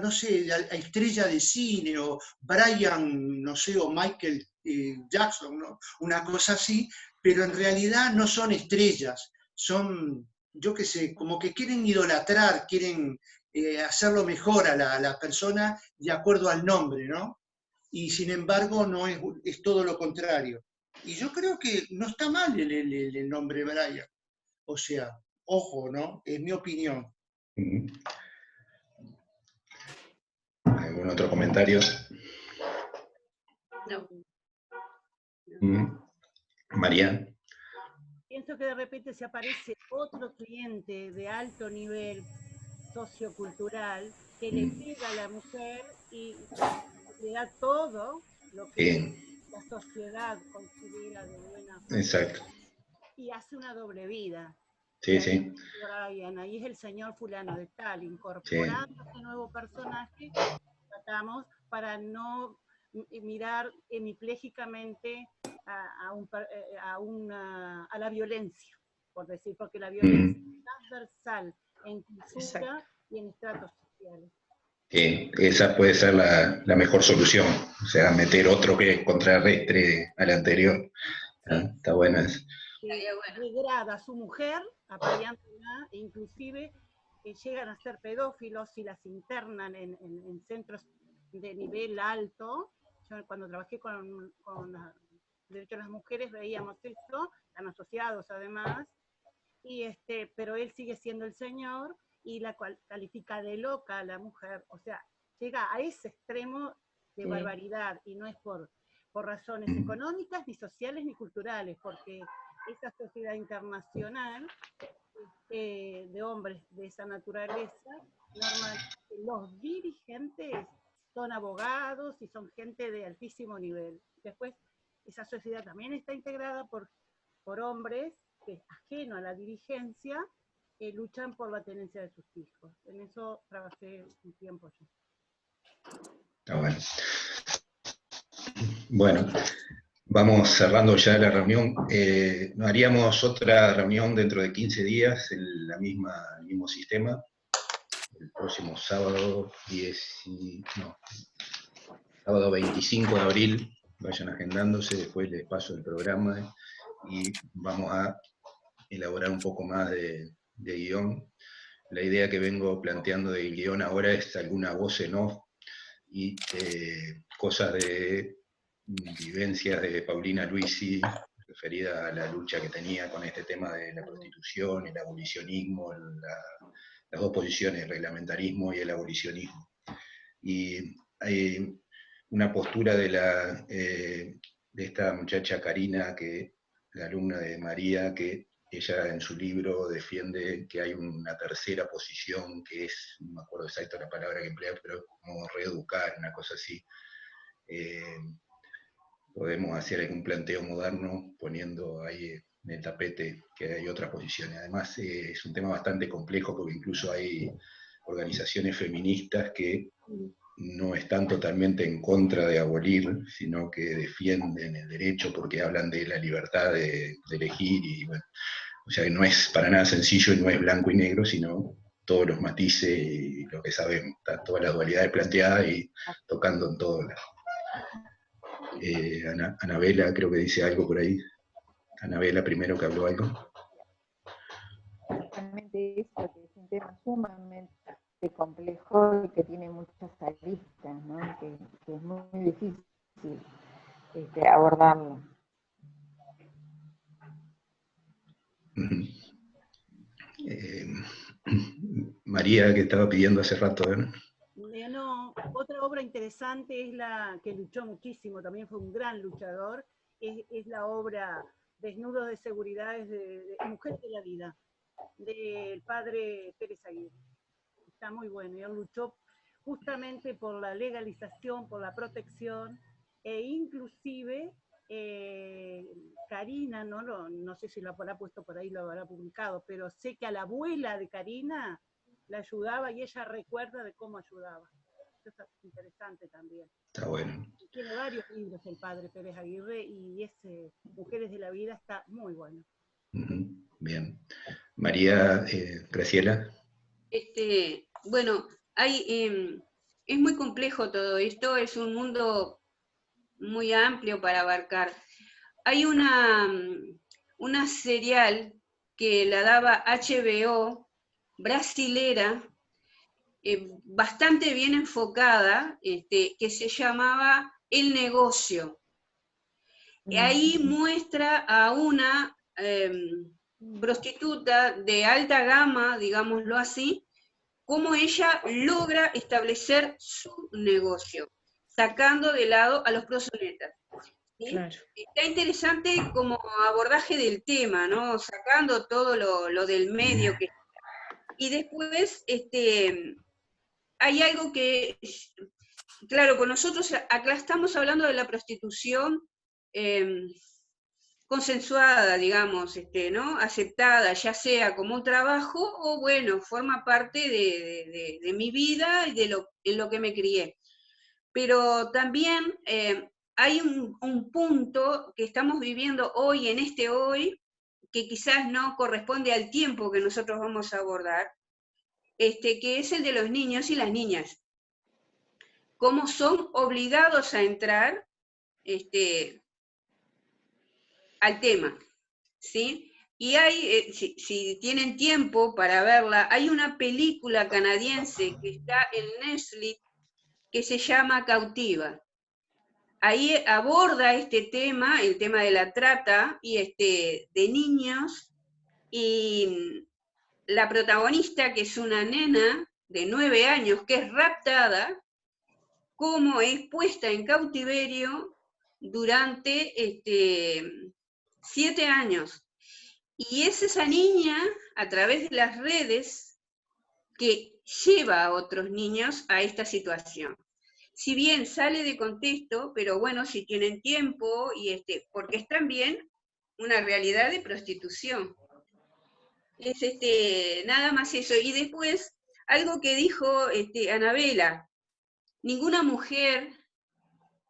no sé, a estrella de cine, o Brian, no sé, o Michael Jackson, ¿no? Una cosa así, pero en realidad no son estrellas, son, yo qué sé, como que quieren idolatrar, quieren hacerlo mejor a la persona de acuerdo al nombre, ¿no? Y sin embargo no es todo lo contrario. Y yo creo que no está mal el nombre Brian. O sea, ojo, ¿no? Es mi opinión. ¿Algún otro comentario? No. María. Pienso que de repente se aparece otro cliente de alto nivel sociocultural que le pega a la mujer y le da todo lo que la sociedad considera de buena forma. Exacto. Y hace una doble vida. Sí. Brian, ahí es el señor fulano de tal, incorporando este nuevo personaje, tratamos para no mirar hemiplégicamente a la violencia, por decir, porque la violencia es transversal en cultura y en estratos sociales. Esa puede ser la mejor solución, o sea, meter otro que contrarrestre al anterior. Está buena eso. Degrada a su mujer, apareándola, e inclusive llegan a ser pedófilos y las internan en centros de nivel alto. Yo cuando trabajé con derechos de las mujeres veíamos esto, están asociados además, pero él sigue siendo el señor y la cual califica de loca a la mujer, o sea, llega a ese extremo de barbaridad, y no es por razones económicas, ni sociales, ni culturales, porque esa sociedad internacional de hombres de esa naturaleza, normalmente los dirigentes son abogados y son gente de altísimo nivel. Después, esa sociedad también está integrada por hombres que, ajeno a la dirigencia, luchan por la tenencia de sus hijos. En eso trabajé un tiempo yo. Está bueno. Bueno, vamos cerrando ya la reunión. Haríamos otra reunión dentro de 15 días en el mismo sistema. El próximo sábado, sábado 25 de abril, vayan agendándose, después les paso el programa y vamos a elaborar un poco más de guión. La idea que vengo planteando del guión ahora es alguna voz en off y cosas de vivencias de Paulina Luisi, referida a la lucha que tenía con este tema de la prostitución, el abolicionismo, las dos posiciones, el reglamentarismo y el abolicionismo. Y hay una postura de esta muchacha Karina, la alumna de María, que ella en su libro defiende que hay una tercera posición que es, no me acuerdo exacto la palabra que emplea, pero como reeducar, una cosa así. Podemos hacer algún planteo moderno poniendo ahí en el tapete que hay otras posiciones. Además es un tema bastante complejo porque incluso hay organizaciones feministas que no están totalmente en contra de abolir, sino que defienden el derecho porque hablan de la libertad de elegir, y bueno, o sea que no es para nada sencillo y no es blanco y negro, sino todos los matices y lo que sabemos, está todas las dualidades planteadas y tocando en todo. Anabela creo que dice algo por ahí. Anabela primero que habló algo. Realmente eso, que es un tema sumamente complejo y que tiene muchas aristas, ¿no? Que es muy difícil abordarlo. María, que estaba pidiendo hace rato, ¿no? No, otra obra interesante es la que luchó muchísimo, también fue un gran luchador, es la obra Desnudos de Seguridades de Mujeres de la Vida, del padre Pérez Aguirre. Está muy bueno, y él luchó justamente por la legalización, por la protección, e inclusive Karina, no sé si lo habrá puesto por ahí, lo habrá publicado, pero sé que a la abuela de Karina la ayudaba y ella recuerda de cómo ayudaba. Eso es interesante también. Está bueno. Tiene varios libros el padre Pérez Aguirre y ese Mujeres de la Vida está muy bueno. Bien. María, Graciela. Bueno, es muy complejo todo esto, es un mundo muy amplio para abarcar. Hay una serial que la daba HBO, brasilera, bastante bien enfocada, que se llamaba El Negocio. Y ahí muestra a una prostituta de alta gama, digámoslo así, cómo ella logra establecer su negocio, sacando de lado a los proxenetas. ¿Sí? Claro. Está interesante como abordaje del tema, ¿no? Sacando todo lo del medio. Y después hay algo que, claro, con nosotros acá estamos hablando de la prostitución consensuada, digamos, ¿no? Aceptada, ya sea como un trabajo o, bueno, forma parte de mi vida y en lo que me crié. Pero también hay un punto que estamos viviendo hoy, en hoy, que quizás no corresponde al tiempo que nosotros vamos a abordar, que es el de los niños y las niñas. Cómo son obligados a entrar al tema, ¿sí? Y hay, si tienen tiempo para verla, hay una película canadiense que está en Netflix que se llama Cautiva. Ahí aborda este tema, el tema de la trata y de niños, y la protagonista, que es una nena de 9 años, que es raptada, cómo es puesta en cautiverio durante 7 años. Y es esa niña, a través de las redes, que lleva a otros niños a esta situación. Si bien sale de contexto, pero bueno, si tienen tiempo, y porque es también una realidad de prostitución. Es nada más eso. Y después, algo que dijo Anabela, ninguna mujer,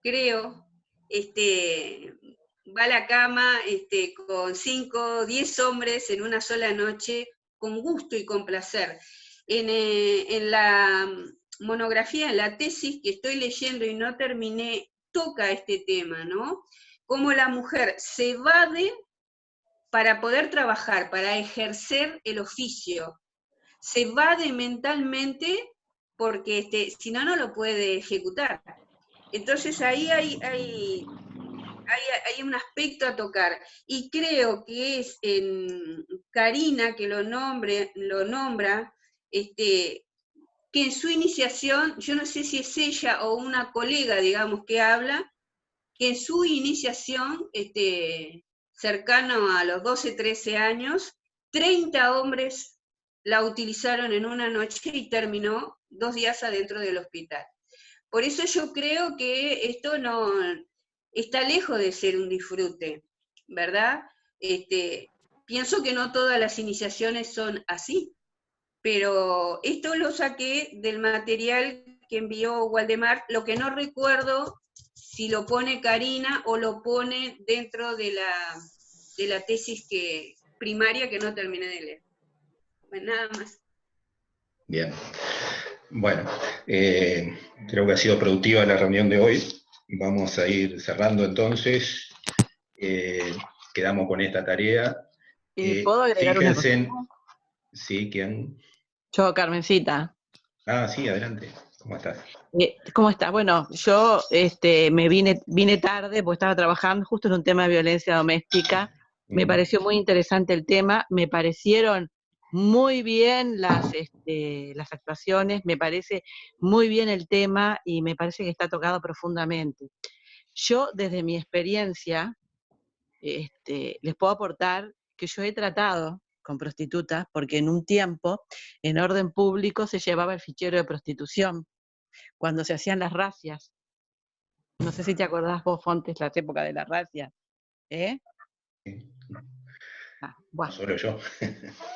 creo, va a la cama con 5 o 10 hombres en una sola noche, con gusto y con placer. En la monografía, en la tesis que estoy leyendo y no terminé, toca este tema, ¿no? Cómo la mujer se evade para poder trabajar, para ejercer el oficio. Se evade mentalmente porque si no, no lo puede ejecutar. Entonces ahí hay un aspecto a tocar, y creo que es en Karina que lo nombra, que en su iniciación, yo no sé si es ella o una colega, digamos, que habla, que en su iniciación, cercano a los 12, 13 años, 30 hombres la utilizaron en una noche y terminó 2 días adentro del hospital. Por eso yo creo que esto no está lejos de ser un disfrute, ¿verdad? Pienso que no todas las iniciaciones son así, pero esto lo saqué del material que envió Waldemar, lo que no recuerdo si lo pone Karina o lo pone dentro de la tesis primaria que no terminé de leer. Bueno, nada más. Bien. Bueno, creo que ha sido productiva la reunión de hoy. Vamos a ir cerrando entonces. Quedamos con esta tarea. ¿Puedo agregar una cosa? Sí, ¿quién? Yo, Carmencita. Ah, sí, adelante. ¿Cómo estás? ¿Cómo estás? Bueno, yo me vine tarde porque estaba trabajando justo en un tema de violencia doméstica. Me pareció muy interesante el tema, me parecieron muy bien las actuaciones, me parece muy bien el tema y me parece que está tocado profundamente. Yo, desde mi experiencia, les puedo aportar que yo he tratado con prostitutas, porque en un tiempo, en orden público, se llevaba el fichero de prostitución, cuando se hacían las racias. No sé si te acordás vos, Fontes, la época de las racias. ¿Eh? Bueno. No solo yo.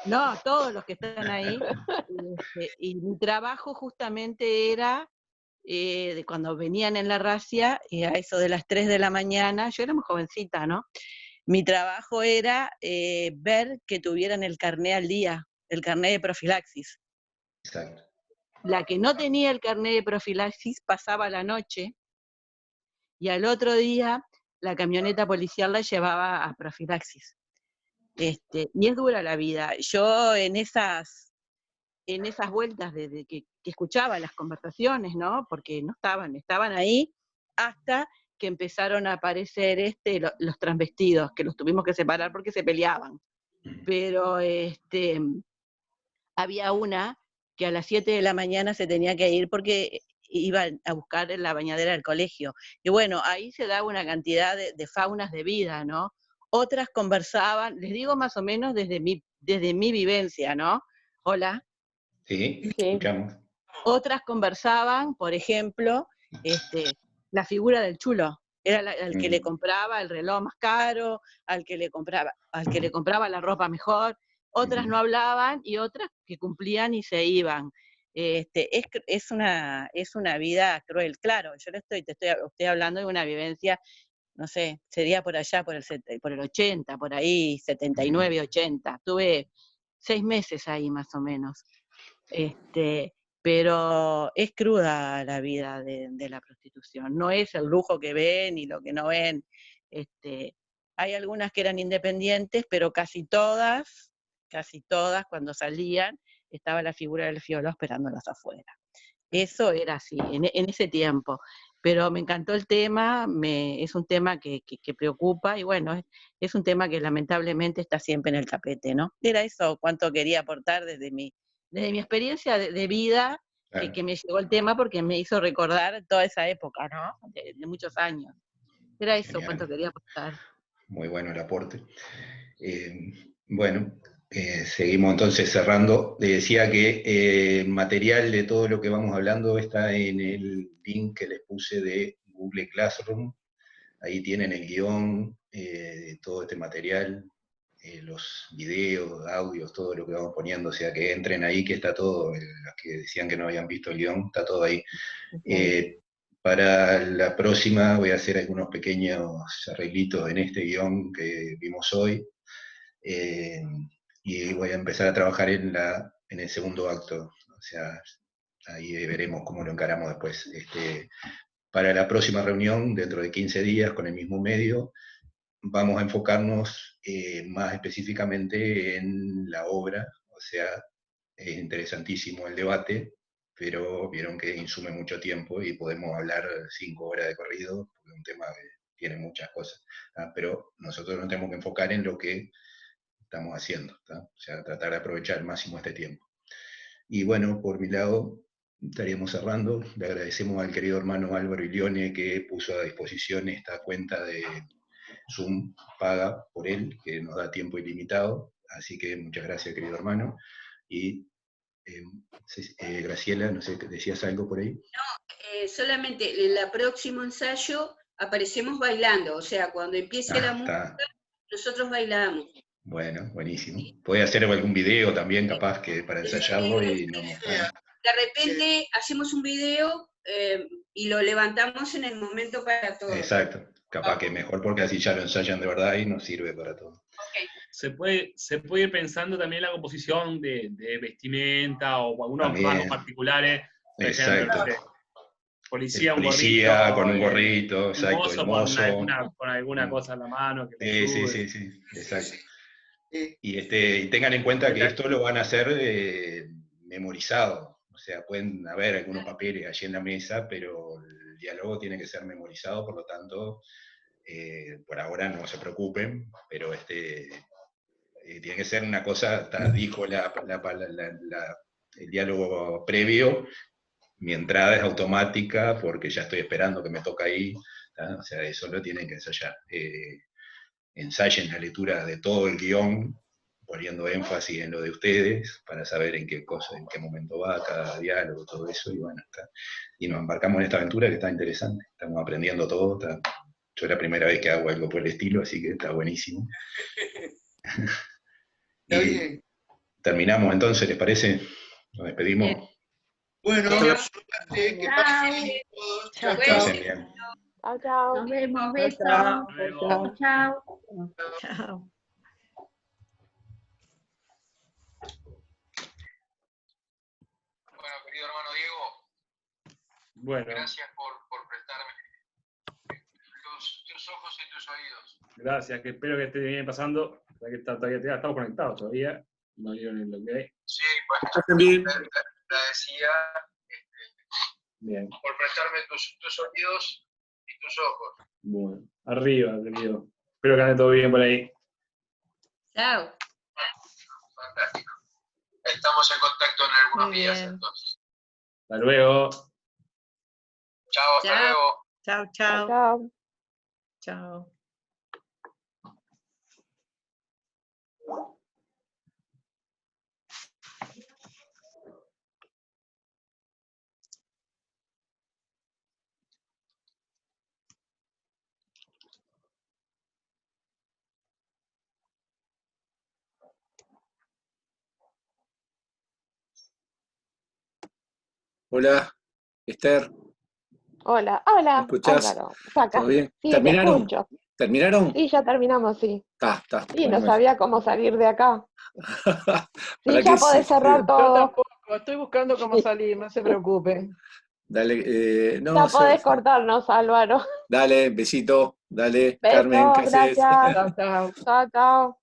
No, todos los que están ahí. Y mi trabajo justamente era, de cuando venían en la racia, a eso de las 3 de la mañana, yo era muy jovencita, ¿no? Mi trabajo era ver que tuvieran el carné al día, el carné de profilaxis. Exacto. La que no tenía el carné de profilaxis pasaba la noche y al otro día la camioneta policial la llevaba a profilaxis. Y es dura la vida. Yo en esas vueltas de que escuchaba las conversaciones, ¿no? Porque no estaban ahí hasta que empezaron a aparecer los transvestidos, que los tuvimos que separar porque se peleaban. Pero había una que a las 7 de la mañana se tenía que ir porque iba a buscar la bañadera del colegio. Y bueno, ahí se daba una cantidad de faunas de vida, ¿no? Otras conversaban, les digo más o menos desde mi vivencia, ¿no? Hola. Sí, escuchamos. Otras conversaban, por ejemplo, la figura del chulo. Era al que le compraba el reloj más caro, al que le compraba la ropa mejor. Otras no hablaban y otras que cumplían y se iban. Es una vida cruel. Claro, yo te estoy hablando de una vivencia, no sé, sería por allá, por el 80, por ahí, 79, 80. Tuve 6 meses ahí más o menos. Pero es cruda la vida de la prostitución. No es el lujo que ven y lo que no ven. Hay algunas que eran independientes, pero casi todas, cuando salían, estaba la figura del fiolo esperándolas afuera. Eso era así, en ese tiempo. Pero me encantó el tema, es un tema que preocupa, y bueno, es un tema que lamentablemente está siempre en el tapete, ¿no? Era eso cuánto quería aportar desde mi experiencia de vida, claro, que me llegó el tema porque me hizo recordar toda esa época, ¿no? De muchos años. Era eso. Genial. Cuánto quería aportar. Muy bueno el aporte. Bueno, seguimos entonces cerrando. Le decía que material de todo lo que vamos hablando está en el link que les puse de Google Classroom. Ahí tienen el guión de todo este material, los videos, audios, todo lo que vamos poniendo, o sea que entren ahí, que está todo, los que decían que no habían visto el guión, está todo ahí. Para la próxima voy a hacer algunos pequeños arreglitos en este guión que vimos hoy, y voy a empezar a trabajar en el segundo acto, o sea, ahí veremos cómo lo encaramos después. Para la próxima reunión, dentro de 15 días, con el mismo medio, vamos a enfocarnos más específicamente en la obra, o sea, es interesantísimo el debate, pero vieron que insume mucho tiempo y podemos hablar 5 horas de corrido, porque es un tema que tiene muchas cosas, ¿tá? Pero nosotros nos tenemos que enfocar en lo que estamos haciendo, ¿tá? O sea, tratar de aprovechar al máximo este tiempo. Y bueno, por mi lado, estaríamos cerrando. Le agradecemos al querido hermano Álvaro Ilione que puso a disposición esta cuenta de Zoom paga por él, que nos da tiempo ilimitado. Así que muchas gracias, querido hermano. Y Graciela, no sé, ¿decías algo por ahí? No, solamente en el próximo ensayo aparecemos bailando, o sea, cuando empiece la música, nosotros bailamos. Bueno, buenísimo. Puede hacer algún video también, capaz, que para ensayarlo y nos mostramos. De repente hacemos un video y lo levantamos en el momento para todos. Exacto. Capaz que mejor, porque así ya lo ensayan de verdad y nos sirve para todo. Okay. Se puede ir pensando también la composición de vestimenta o algunos rasgos particulares. Exacto. Policía, con un gorrito, exacto. El mozo con alguna cosa en la mano. Que sí, exacto. Y tengan en cuenta que esto lo van a hacer memorizado. O sea, pueden haber algunos papeles allí en la mesa, pero el diálogo tiene que ser memorizado, por lo tanto, por ahora no se preocupen, pero tiene que ser una cosa, dijo el diálogo previo, mi entrada es automática porque ya estoy esperando que me toca ahí, ¿tá? O sea, eso lo tienen que ensayar. Ensayen la lectura de todo el guión, poniendo énfasis en lo de ustedes, para saber en qué momento va cada diálogo, todo eso, y bueno, y nos embarcamos en esta aventura que está interesante, estamos aprendiendo todo, yo es la primera vez que hago algo por el estilo, así que está buenísimo. Y terminamos entonces, ¿les parece? Nos despedimos. Bien. Bueno, que pasen bien todos. Chao, chao. Chao. Nos vemos, besos. Chao. Chao. Bueno, querido hermano Diego, gracias por prestarme tus ojos y tus oídos. Gracias, que espero que esté bien pasando. Todavía estamos conectados todavía. No dieron el ok. Sí, bueno, agradecía bien por prestarme tus oídos y tus ojos. Bueno, arriba, querido. Espero que ande todo bien por ahí. Chao. Fantástico. Estamos en contacto en algunos días entonces. Hasta luego. Chao, hasta luego. Chao. Chao. Hola, Esther. Hola. ¿Me escuchás? ¿Todo bien? Sí, ¿Terminaron? te escucho. ¿Terminaron? Sí, ya terminamos, sí. Está. Sí, no sabía cómo salir de acá. Sí, ya podés cerrar todo. Yo tampoco, estoy buscando cómo salir, no se preocupen. Dale, ya podés cortarnos, Álvaro. Dale, besito. Dale, Beso, Carmen, ¿qué haces? gracias. Chao. Chao.